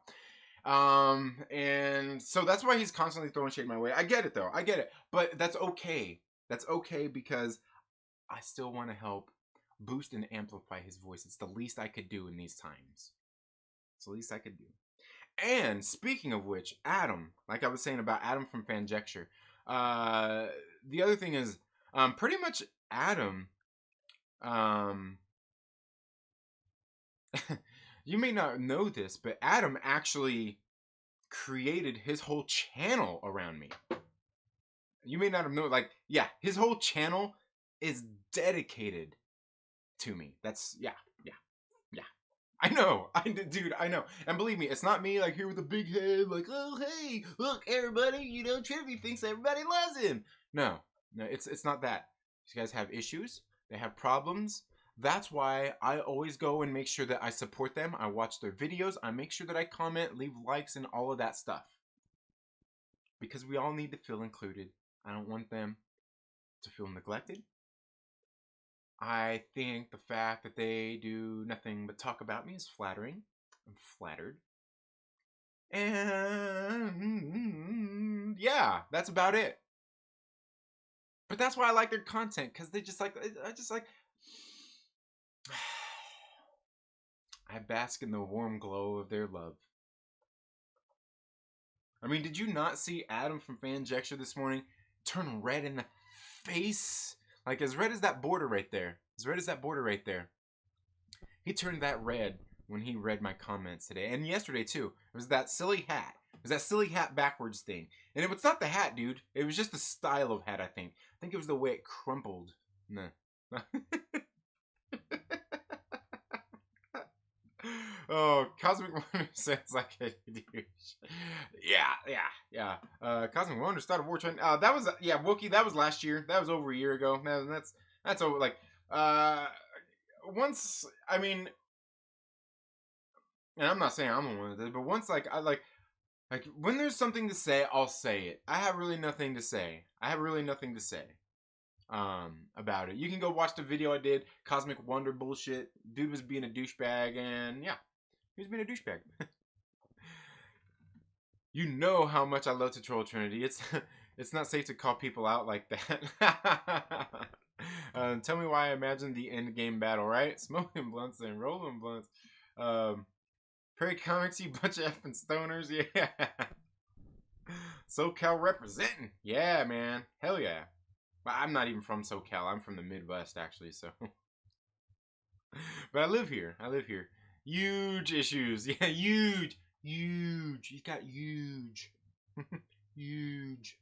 And so that's why he's constantly throwing shade my way. I get it though. I get it. But that's okay. That's okay because I still want to help boost and amplify his voice. It's the least I could do in these times. It's the least I could do. And speaking of which, Adam, like I was saying about Adam from Fanjecture, the other thing is, pretty much Adam, you may not know this, but Adam actually created his whole channel around me. You may not have known, like, yeah, his whole channel is dedicated to me. That's, yeah. I know, dude, I know. And believe me, it's not me, like, here with a big head, like, oh, hey, look, everybody, you know, Trinity thinks everybody loves him. No, it's not that. These guys have issues. They have problems. That's why I always go and make sure that I support them. I watch their videos. I make sure that I comment, leave likes, and all of that stuff. Because we all need to feel included. I don't want them to feel neglected. I think the fact that they do nothing but talk about me is flattering. I'm flattered. And yeah, that's about it. But that's why I like their content, because I I bask in the warm glow of their love. I mean, did you not see Adam from Fanjecture this morning turn red in the face? Like, as red as that border right there. As red as that border right there. He turned that red when he read my comments today. And yesterday, too. It was that silly hat. It was that silly hat backwards thing. And it was not the hat, dude. It was just the style of hat, I think. I think it was the way it crumpled. No. Oh, Cosmic Wonder sounds like a douche. Yeah. Cosmic Wonder started war trend. That was, yeah, Wookie. That was last year. That was over a year ago. That's over. Like, once, I mean, and I'm not saying I'm the one that did it, but once, like, when there's something to say, I'll say it. I have really nothing to say. About it. You can go watch the video I did, Cosmic Wonder bullshit. Dude was being a douchebag, and yeah, he was being a douchebag. You know how much I love to troll Trinity. It's not safe to call people out like that. Tell me why I imagine the end game battle, right? Smoking blunts and rolling blunts. Prairie Comics, you bunch of effing stoners, yeah. SoCal representing, yeah, man, hell yeah. Well, I'm not even from SoCal. I'm from the Midwest, actually. So, but I live here. I live here. Huge issues. Yeah, huge, huge. He's got huge, huge.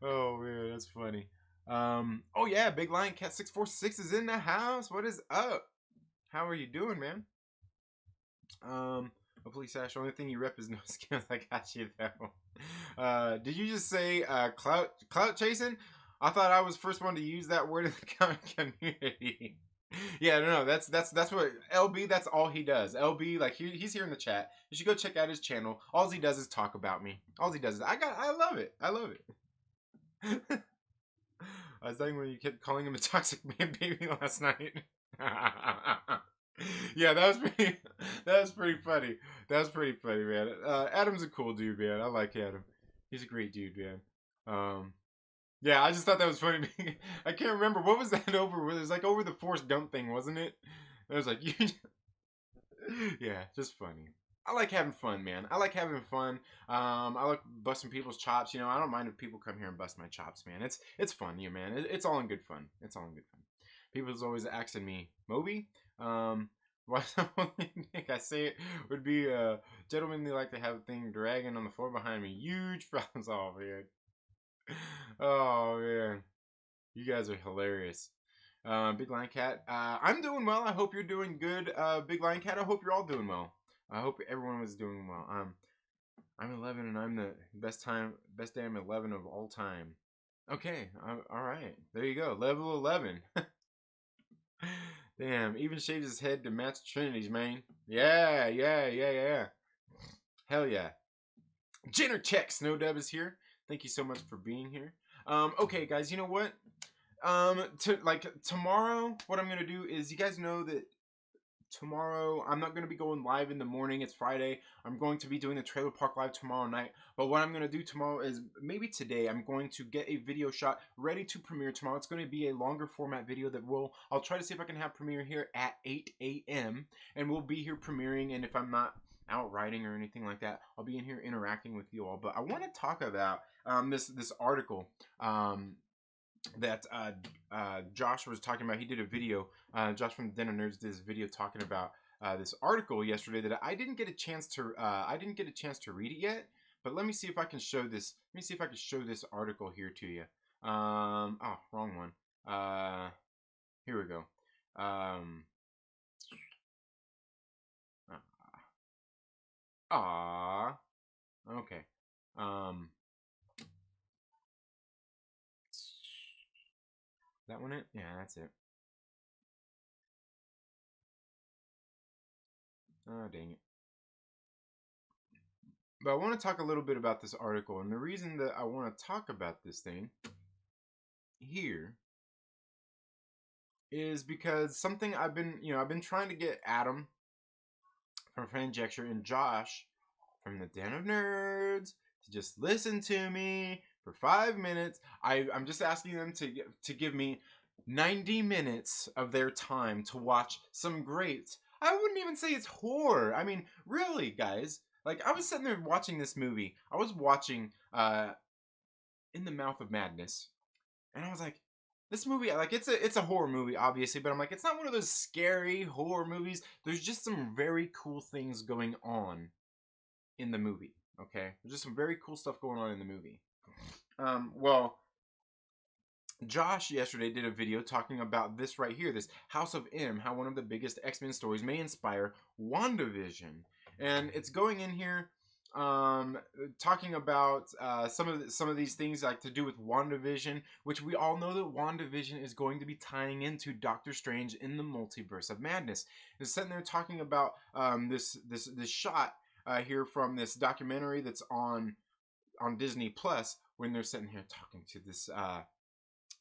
Oh man, that's funny. Oh yeah, Big Lion Cat 646 is in the house. What is up? How are you doing, man? Hopefully, Sash. Only thing you rep is no skills. I got you though. Did you just say clout chasing? I thought I was first one to use that word in the comic community. Yeah, no, that's what LB. That's all he does. LB, like he's here in the chat. You should go check out his channel. All he does is talk about me. All he does is I love it. I love it. I was saying when you kept calling him a toxic man baby last night. Yeah, that was pretty funny. That was pretty funny, man. Adam's a cool dude, man. I like Adam. He's a great dude, man. Yeah, I just thought that was funny. I can't remember what was that over. It was like over the Forrest Gump thing, wasn't it? It was like, yeah, just funny. I like having fun, man. I like having fun. I like busting people's chops. You know, I don't mind if people come here and bust my chops, man. It's fun, you man. It's all in good fun. It's all in good fun. People's always asking me, Moby, why Nick, I say it would be gentlemen. They like to have a thing dragging on the floor behind me. Huge problems, oh man. Oh man, you guys are hilarious. Big Lion Cat, I'm doing well. I hope you're doing good. Big Lion Cat, I hope you're all doing well. I hope everyone was doing well. I'm 11 and I'm the best damn 11 of all time. Okay, all right. There you go. Level 11. Damn, even shaved his head to match Trinity's, man. Yeah, yeah, yeah, yeah. Hell yeah. Jenner Check Snowdub is here. Thank you so much for being here. Okay, guys, you know what? Tomorrow, what I'm gonna do is, you guys know that tomorrow I'm not going to be going live in the morning. It's Friday. I'm going to be doing the Trailer Park Live tomorrow night. But what I'm going to do tomorrow is, maybe today, I'm going to get a video shot ready to premiere tomorrow. It's going to be a longer format video that I'll try to see if I can have premiere here at 8 a.m. and we'll be here premiering. And if I'm not out writing or anything like that, I'll be in here interacting with you all. But I want to talk about this article that Josh was talking about. He did a video. Josh from Den of Nerds did this video talking about this article yesterday that I didn't get a chance to. I didn't get a chance to read it yet. But let me see if I can show this. Let me see if I can show this article here to you. Oh, wrong one. Here we go. Okay. That one it? Yeah, that's it. Oh, dang it. But I want to talk a little bit about this article, and the reason that I want to talk about this thing here is because something I've been trying to get Adam from Fanjecture and Josh from the Den of Nerds to just listen to me for 5 minutes. I'm just asking them to give me 90 minutes of their time to watch some great. I wouldn't even say it's horror. I mean, really, guys. Like, I was sitting there watching this movie. I was watching In the Mouth of Madness, and I was like, this movie, like, it's a horror movie, obviously, but I'm like, it's not one of those scary horror movies. There's just some very cool things going on in the movie. Okay, there's just some very cool stuff going on in the movie. Well, Josh yesterday did a video talking about this right here, this House of M, how one of the biggest X-Men stories may inspire WandaVision. And it's going in here talking about some of these things like to do with WandaVision, which we all know that WandaVision is going to be tying into Doctor Strange in the Multiverse of Madness. It's sitting there talking about this shot here from this documentary that's on Disney Plus, when they're sitting here talking to this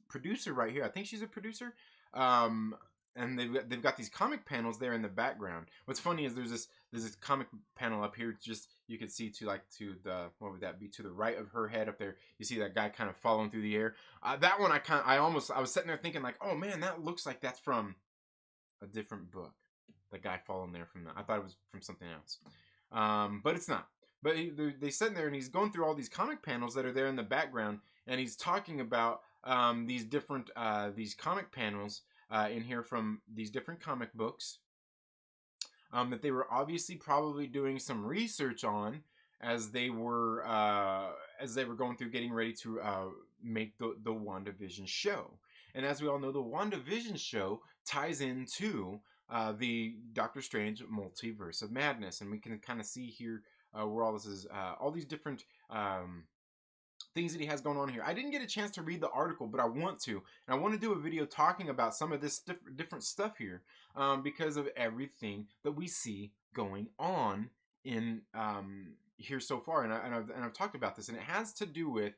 producer right here. I think she's a producer. And they've got these comic panels there in the background. What's funny is there's this comic panel up here. Just you can see to the, what would that be, to the right of her head up there. You see that guy kind of falling through the air. That one I was sitting there thinking like, oh man, that looks like that's from a different book. the guy falling there from the. I thought it was from something else, but it's not. But they sit there and he's going through all these comic panels that are there in the background, and he's talking about these different these comic panels in here from these different comic books that they were obviously probably doing some research on as they were going through getting ready to make the WandaVision show. And as we all know, the WandaVision show ties into the Doctor Strange Multiverse of Madness, and we can kind of see here where all this is, all these different things that he has going on here. I didn't get a chance to read the article, but I want to, and I want to do a video talking about some of this different stuff here because of everything that we see going on in here so far, and I've talked about this, and it has to do with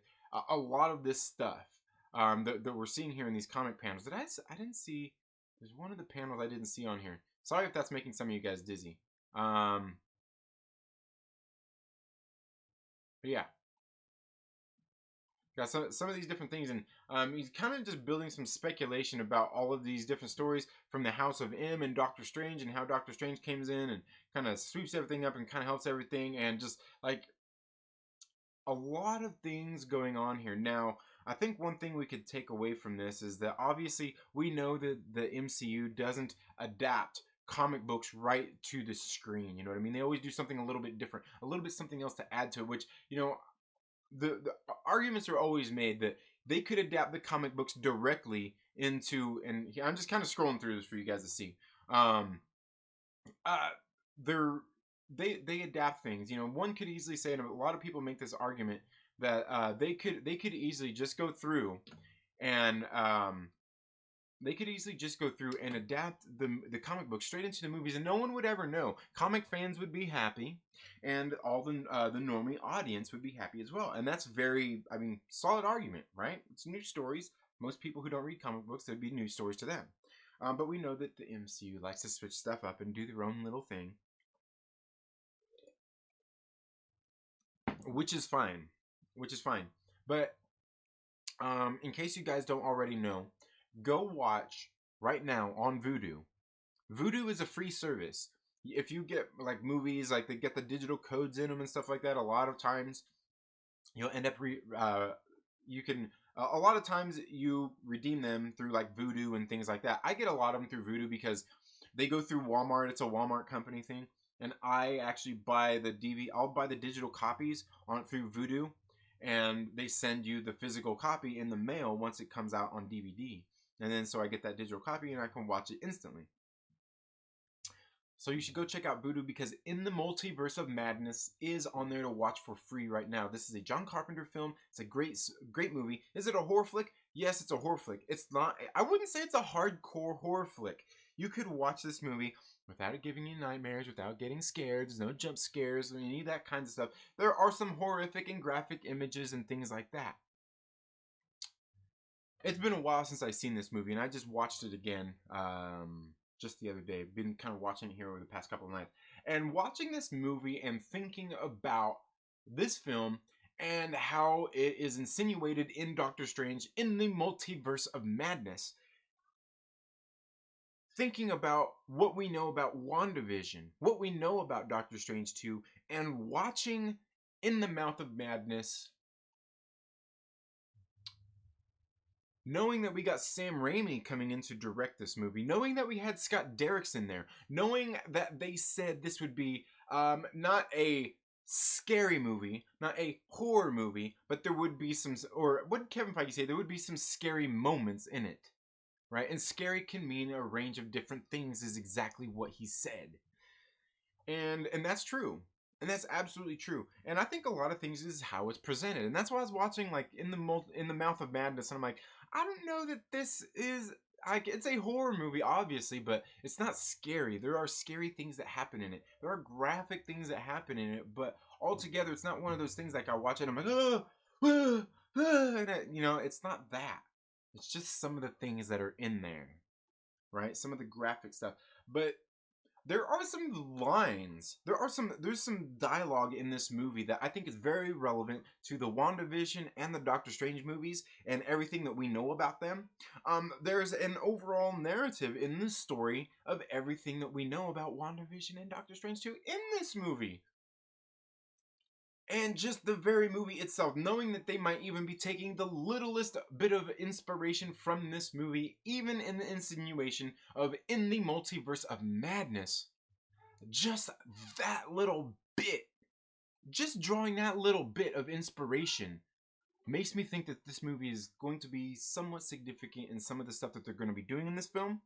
a lot of this stuff that we're seeing here in these comic panels. That I didn't see. There's one of the panels I didn't see on here. Sorry if that's making some of you guys dizzy. But yeah. Got some of these different things, and he's kind of just building some speculation about all of these different stories from the House of M and Doctor Strange, and how Doctor Strange comes in and kind of sweeps everything up and kind of helps everything, and just like a lot of things going on here. Now, I think one thing we could take away from this is that obviously we know that the MCU doesn't adapt comic books right to the screen. You know what I mean? They always do something a little bit different, a little bit something else to add to it, which, you know, the arguments are always made that they could adapt the comic books directly into, and I'm just kind of scrolling through this for you guys to see. They're they adapt things. You know, one could easily say, and a lot of people make this argument that they could easily just go through and they could easily just go through and adapt the comic book straight into the movies, and no one would ever know. Comic fans would be happy, and all the normie audience would be happy as well. And that's very, I mean, solid argument, right? It's new stories. Most people who don't read comic books, there'd be news stories to them. But we know that the MCU likes to switch stuff up and do their own little thing, which is fine. Which is fine. But in case you guys don't already know, go watch right now on Vudu. Vudu is a free service. If you get like movies, like they get the digital codes in them and stuff like that, a lot of times you'll end up you can a lot of times you redeem them through like Vudu and things like that. I get a lot of them through Vudu because they go through Walmart. It's a Walmart company thing, and I actually buy the DVD. I'll buy the digital copies on through Vudu, and they send you the physical copy in the mail once it comes out on DVD. And then so I get that digital copy and I can watch it instantly. So you should go check out Vudu because In the Multiverse of Madness is on there to watch for free right now. This is a John Carpenter film. It's a great movie. Is it a horror flick? Yes, it's a horror flick. It's not, I wouldn't say it's a hardcore horror flick. You could watch this movie without it giving you nightmares, without getting scared. There's no jump scares, any of that kind of stuff. There are some horrific and graphic images and things like that. It's been a while since I've seen this movie, and I just watched it again just the other day. I've been kind of watching it here over the past couple of nights. And watching this movie and thinking about this film and how it is insinuated in Doctor Strange in the Multiverse of Madness. Thinking about what we know about WandaVision, what we know about Doctor Strange 2, and watching In the Mouth of Madness, knowing that we got Sam Raimi coming in to direct this movie, knowing that we had Scott Derrickson there, knowing that they said this would be not a scary movie, not a horror movie, but there would be some, or what did Kevin Feige say? There would be some scary moments in it, right? And scary can mean a range of different things is exactly what he said. And that's true. And that's absolutely true. And I think a lot of things is how it's presented. And that's why I was watching like in the Mouth of Madness, and I'm like, I don't know that this is like, it's a horror movie obviously, but it's not scary. There are scary things that happen in it. There are graphic things that happen in it, but altogether it's not one of those things like I watch it and I'm like, and you know, it's not that. It's just some of the things that are in there, right? Some of the graphic stuff. But there are some lines. There's some dialogue in this movie that I think is very relevant to the WandaVision and the Doctor Strange movies and everything that we know about them. There's an overall narrative in this story of everything that we know about WandaVision and Doctor Strange 2 in this movie. And just the very movie itself, knowing that they might even be taking the littlest bit of inspiration from this movie, even in the insinuation of in the multiverse of madness. Just that little bit, just drawing that little bit of inspiration makes me think that this movie is going to be somewhat significant in some of the stuff that they're going to be doing in this film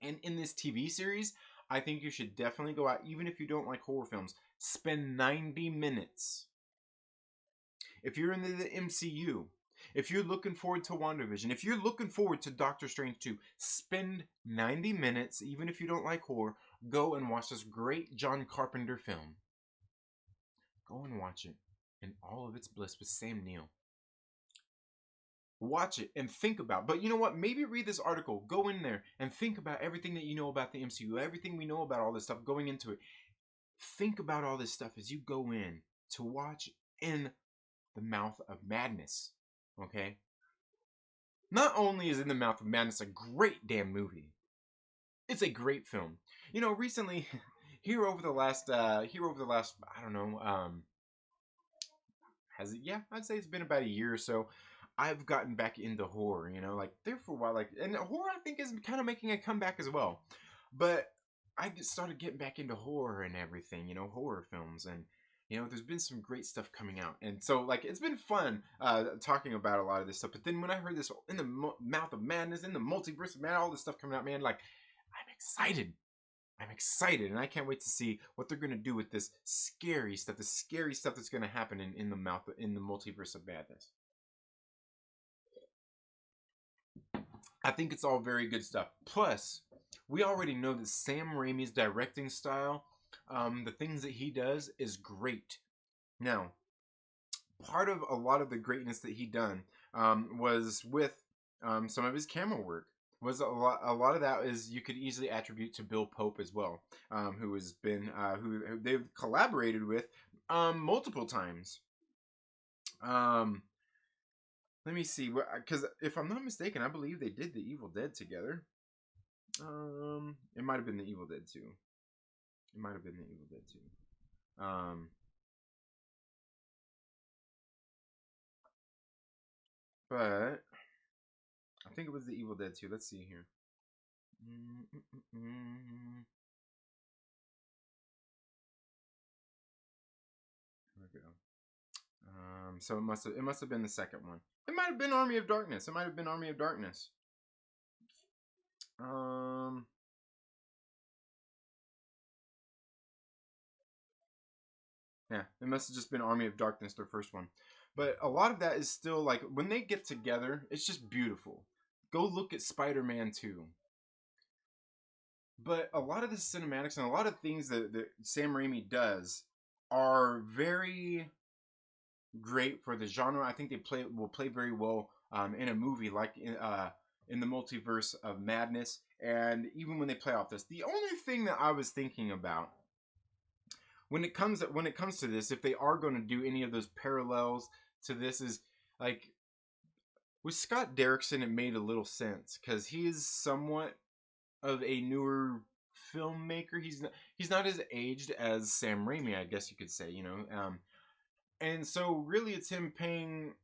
and in this TV series. I think you should definitely go out, even if you don't like horror films, spend 90 minutes. If you're into the MCU, if you're looking forward to WandaVision, if you're looking forward to Doctor Strange 2, spend 90 minutes, even if you don't like horror, go and watch this great John Carpenter film. Go and watch it in all of its bliss with Sam Neill. Watch it and think about. But you know what? Maybe read this article. Go in there and think about everything that you know about the MCU, everything we know about all this stuff going into it. Think about all this stuff as you go in to watch In the Mouth of Madness. Okay? Not only is In the Mouth of Madness a great damn movie, it's a great film. You know, recently, here over the last, I don't know, has it? Yeah, I'd say it's been about a year or so. I've gotten back into horror, you know, like there for a while, like, and horror I think is kind of making a comeback as well. But I just started getting back into horror and everything, you know, horror films, and you know, there's been some great stuff coming out, and so like it's been fun talking about a lot of this stuff. But then when I heard this In the Mouth of Madness, in the multiverse of man, all this stuff coming out, man, like I'm excited. I'm excited, and I can't wait to see what they're gonna do with this scary stuff, the scary stuff that's gonna happen in the multiverse of madness. I think it's all very good stuff. Plus, we already know that Sam Raimi's directing style, the things that he does, is great. Now, part of a lot of the greatness that he done was with some of his camera work. Was a lot of that is you could easily attribute to Bill Pope as well, who has been who they've collaborated with multiple times. Um, Let me see, because if I'm not mistaken, I believe they did the Evil Dead together. It might have been the Evil Dead 2. It might have been the Evil Dead 2. But I think it was the Evil Dead 2. Let's see here. Here we go. So it must have been the second one. It might have been Army of Darkness. It might have been Army of Darkness. Yeah, it must have just been Army of Darkness, their first one. But a lot of that is still like when they get together, it's just beautiful. Go look at Spider-Man 2. But a lot of the cinematics and a lot of things that Sam Raimi does are very great for the genre. I think they will play very well in a movie like in the multiverse of madness, and even when they play off this. The only thing that I was thinking about when it comes to this, if they are going to do any of those parallels to this, is like with Scott Derrickson, it made a little sense because he is somewhat of a newer filmmaker. He's not as aged as Sam Raimi, I guess you could say. You know, and so really it's him paying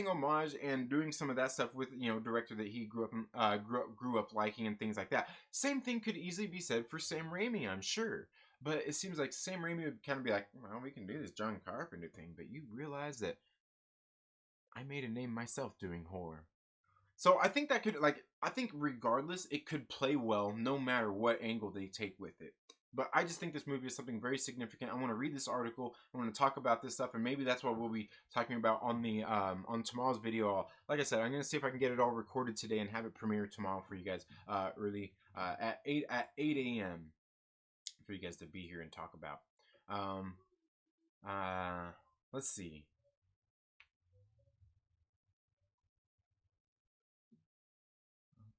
homage and doing some of that stuff with director that he grew up liking and things like that. Same thing could easily be said for Sam Raimi, I'm sure. But it seems like Sam Raimi would kind of be like, well, we can do this John Carpenter thing, but you realize that I made a name myself doing horror. So I think I think regardless, it could play well no matter what angle they take with it. But I just think this movie is something very significant. I want to read this article. I want to talk about this stuff, and maybe that's what we'll be talking about on the on tomorrow's video. Like I said, I'm gonna see if I can get it all recorded today and have it premiere tomorrow for you guys early at 8 a.m. for you guys to be here and talk about. Let's see.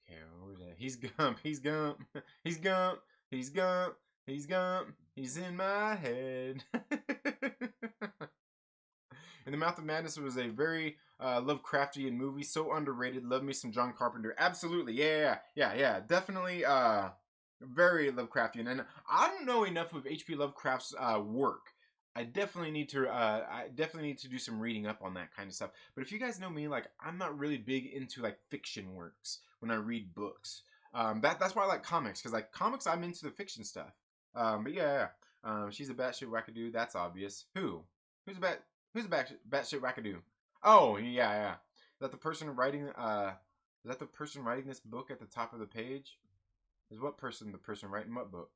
Okay, where's that? He's Gump. He's Gump. He's Gump. He's gone. He's gone. He's in my head. In the Mouth of Madness was a very Lovecraftian movie, so underrated. Love me some John Carpenter. Absolutely, yeah. Definitely, very Lovecraftian. And I don't know enough of H.P. Lovecraft's work. I definitely need to do some reading up on that kind of stuff. But if you guys know me, like I'm not really big into like fiction works when I read books. That's why I like comics, because like comics, I'm into the fiction stuff. But yeah. She's a batshit wackadoo. That's obvious. Who? Who's a bat? Who's a batshit wackadoo? Oh yeah. Is that the person writing? Is that the person writing this book at the top of the page? Is what person the person writing what book?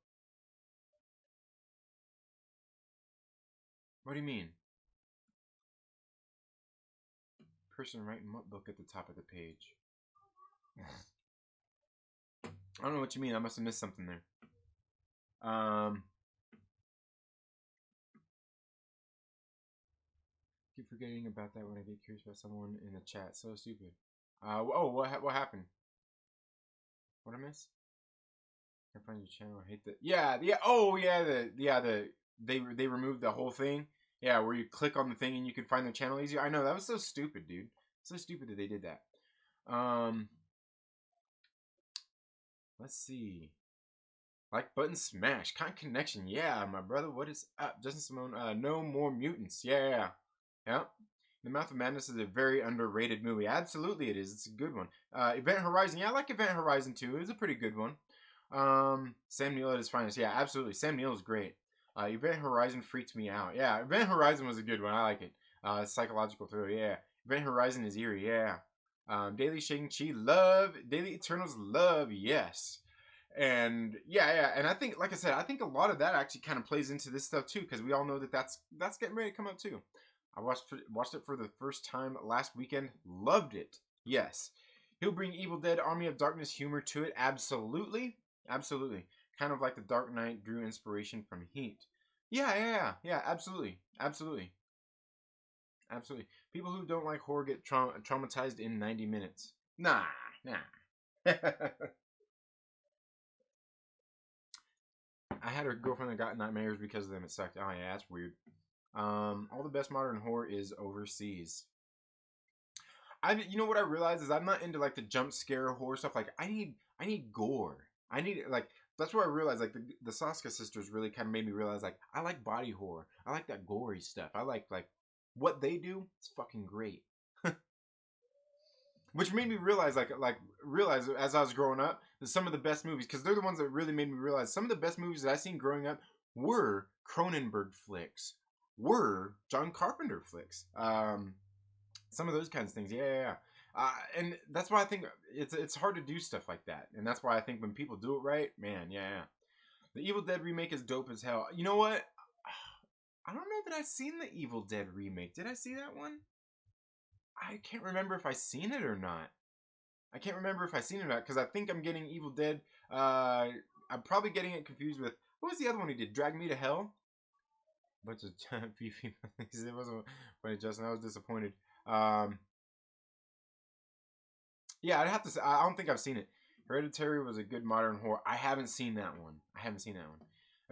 What do you mean? Person writing what book at the top of the page? I don't know what you mean. I must have missed something there. Keep forgetting about that when I get curious about someone in the chat. So stupid. What happened? What I miss? I find your channel. I hate that. Yeah. Oh yeah, they removed the whole thing. Yeah, where you click on the thing and you can find the channel easier. I know that was so stupid, dude. So stupid that they did that. Let's see. Like button smash. Kind connection. Yeah, my brother. What is up? Justin Simone. No more mutants. Yeah. The Mouth of Madness is a very underrated movie. Absolutely, it is. It's a good one. Event Horizon. Yeah, I like Event Horizon too. It was a pretty good one. Sam Neill at his finest. Yeah, absolutely. Sam Neill is great. Event Horizon freaked me out. Yeah, Event Horizon was a good one. I like it. Psychological thriller. Yeah. Event Horizon is eerie. Yeah. Daily Shang-Chi love. Daily Eternals love. Yes. And yeah. And I think, like I said, I think a lot of that actually kind of plays into this stuff too, because we all know that that's getting ready to come up too. I watched it for the first time last weekend. Loved it. Yes. He'll bring Evil Dead Army of Darkness humor to it. Absolutely. Kind of like the Dark Knight drew inspiration from Heat. Yeah. Absolutely. People who don't like horror get traumatized in 90 minutes. Nah. I had a girlfriend that got nightmares because of them. It sucked. Oh yeah, that's weird. All the best modern horror is overseas. You know what I realized is I'm not into like the jump scare horror stuff. Like I need gore. I need like that's where I realized like the Saska sisters really kind of made me realize like I like body horror. I like that gory stuff. I like what they do. It's fucking great. Which made me realize realize as I was growing up that some of the best movies, because they're the ones that really made me realize some of the best movies that I seen growing up were Cronenberg flicks, were John Carpenter flicks. Some of those kinds of things. Yeah. And that's why I think it's hard to do stuff like that. And that's why I think when people do it right, man, yeah. The Evil Dead remake is dope as hell. You know what? I don't know that I've seen the Evil Dead remake. Did I see that one? I can't remember if I seen it or not. I can't remember if I seen it or not because I think I'm getting Evil Dead. I'm probably getting it confused with what was the other one he did? Drag Me to Hell. Bunch of beefy. It wasn't funny, Justin. I was disappointed. Yeah, I'd have to say I don't think I've seen it. Hereditary was a good modern horror. I haven't seen that one. I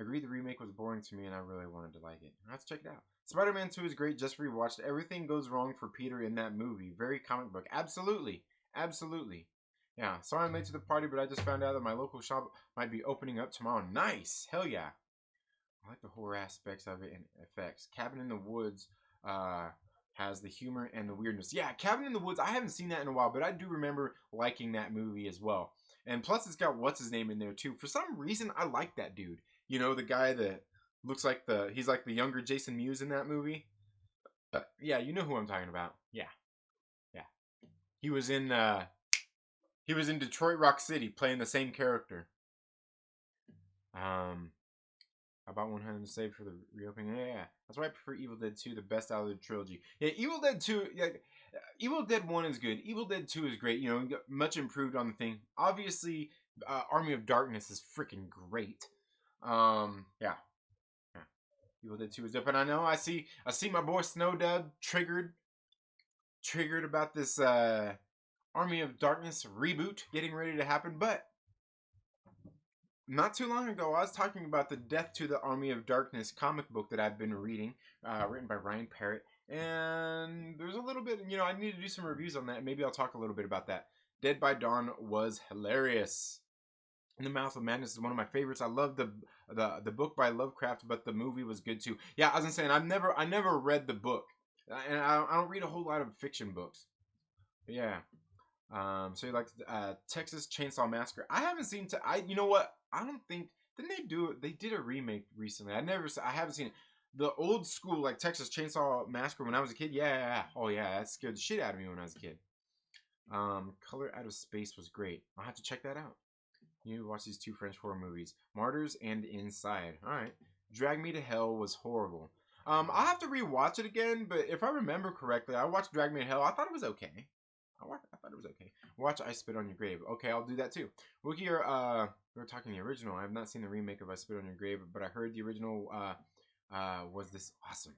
agreed the remake was boring to me and I really wanted to like it. Let's check it out. Spider-Man 2 is great. Just rewatched. Everything goes wrong for Peter in that movie. Very comic book. Absolutely. Yeah, sorry I'm late to the party, but I just found out that my local shop might be opening up tomorrow. Nice. Hell yeah. I like the horror aspects of it and effects. Cabin in the Woods has the humor and the weirdness. Yeah, Cabin in the Woods, I haven't seen that in a while, but I do remember liking that movie as well. And plus it's got what's his name in there too. For some reason I like that dude. You know, the guy that looks like he's like the younger Jason Mewes in that movie. Yeah, you know who I'm talking about. Yeah. He was in Detroit Rock City playing the same character. About 100 to save for the reopening. Yeah. That's why I prefer Evil Dead 2, the best out of the trilogy. Yeah, Evil Dead 2, Evil Dead 1 is good. Evil Dead 2 is great. You know, much improved on the thing. Obviously, Army of Darkness is freaking great. Yeah. Evil Dead 2 is dope. And I know I see my boy Snowdub triggered about this Army of Darkness reboot getting ready to happen, but not too long ago, I was talking about the Death to the Army of Darkness comic book that I've been reading, written by Ryan Parrott. And there's a little bit, I need to do some reviews on that. Maybe I'll talk a little bit about that. Dead by Dawn was hilarious. In the Mouth of Madness is one of my favorites. I love the book by Lovecraft, but the movie was good too. Yeah, I was saying I never read the book, and I don't read a whole lot of fiction books. But yeah. So you like Texas Chainsaw Massacre? I haven't seen. You know what? I don't think didn't they do it? They did a remake recently. I haven't seen it. The old school like Texas Chainsaw Massacre when I was a kid. Yeah. Oh yeah, that scared the shit out of me when I was a kid. Color Out of Space was great. I'll have to check that out. You watch these two French horror movies, Martyrs and Inside. All right. Drag Me to Hell was horrible. I'll have to rewatch it again, but if I remember correctly, I watched Drag Me to Hell. I thought it was okay. I thought it was okay. Watch I Spit on Your Grave. Okay, I'll do that too. Wookie, we're talking the original. I have not seen the remake of I Spit on Your Grave, but I heard the original was this awesome.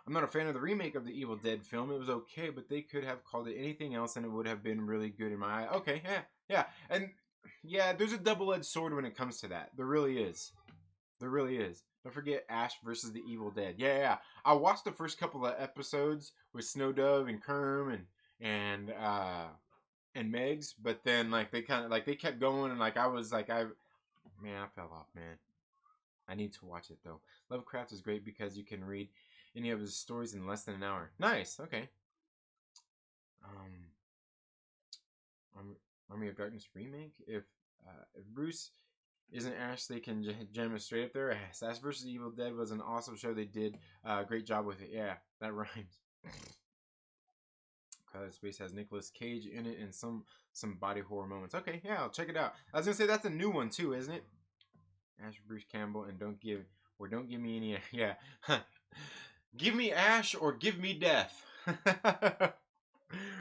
I'm not a fan of the remake of the Evil Dead film. It was okay, but they could have called it anything else and it would have been really good in my eye. Okay, yeah. And yeah, there's a double-edged sword when it comes to that. There really is. There really is. Don't forget Ash versus the Evil Dead. Yeah. I watched the first couple of episodes with Snow Dove and Kerm and Megs, but then like they kind of like they kept going and like I was like I fell off, man. I need to watch it though. Lovecraft is great because you can read any of his stories in less than an hour. Nice. Okay. Um, Army of Darkness remake. If Bruce isn't Ash, they can jam it straight up there. Ash versus Evil Dead was an awesome show. They did a great job with it. Yeah, that rhymes. Crowded Space has Nicolas Cage in it and some body horror moments. Okay, yeah, I'll check it out. I was gonna say that's a new one too, isn't it? Ash, Bruce Campbell, and don't give me any. Yeah, give me Ash or give me death.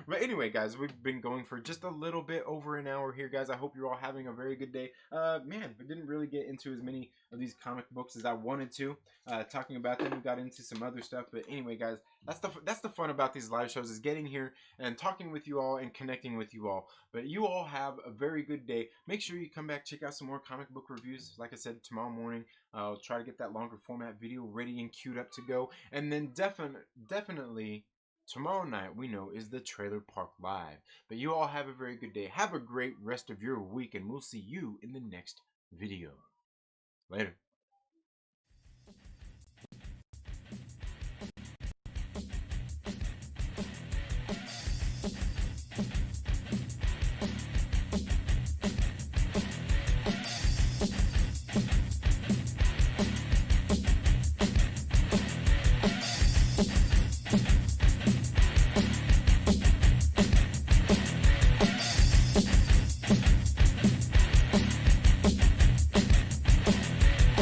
But anyway, guys, we've been going for just a little bit over an hour here, guys. I hope you're all having a very good day. Man, we didn't really get into as many of these comic books as I wanted to. Talking about them, we got into some other stuff. But anyway, guys, that's the fun about these live shows is getting here and talking with you all and connecting with you all. But you all have a very good day. Make sure you come back, check out some more comic book reviews. Like I said, tomorrow morning, I'll try to get that longer format video ready and queued up to go. And then definitely tomorrow night, we know, is the Trailer Park Live. But you all have a very good day. Have a great rest of your week, and we'll see you in the next video. Later.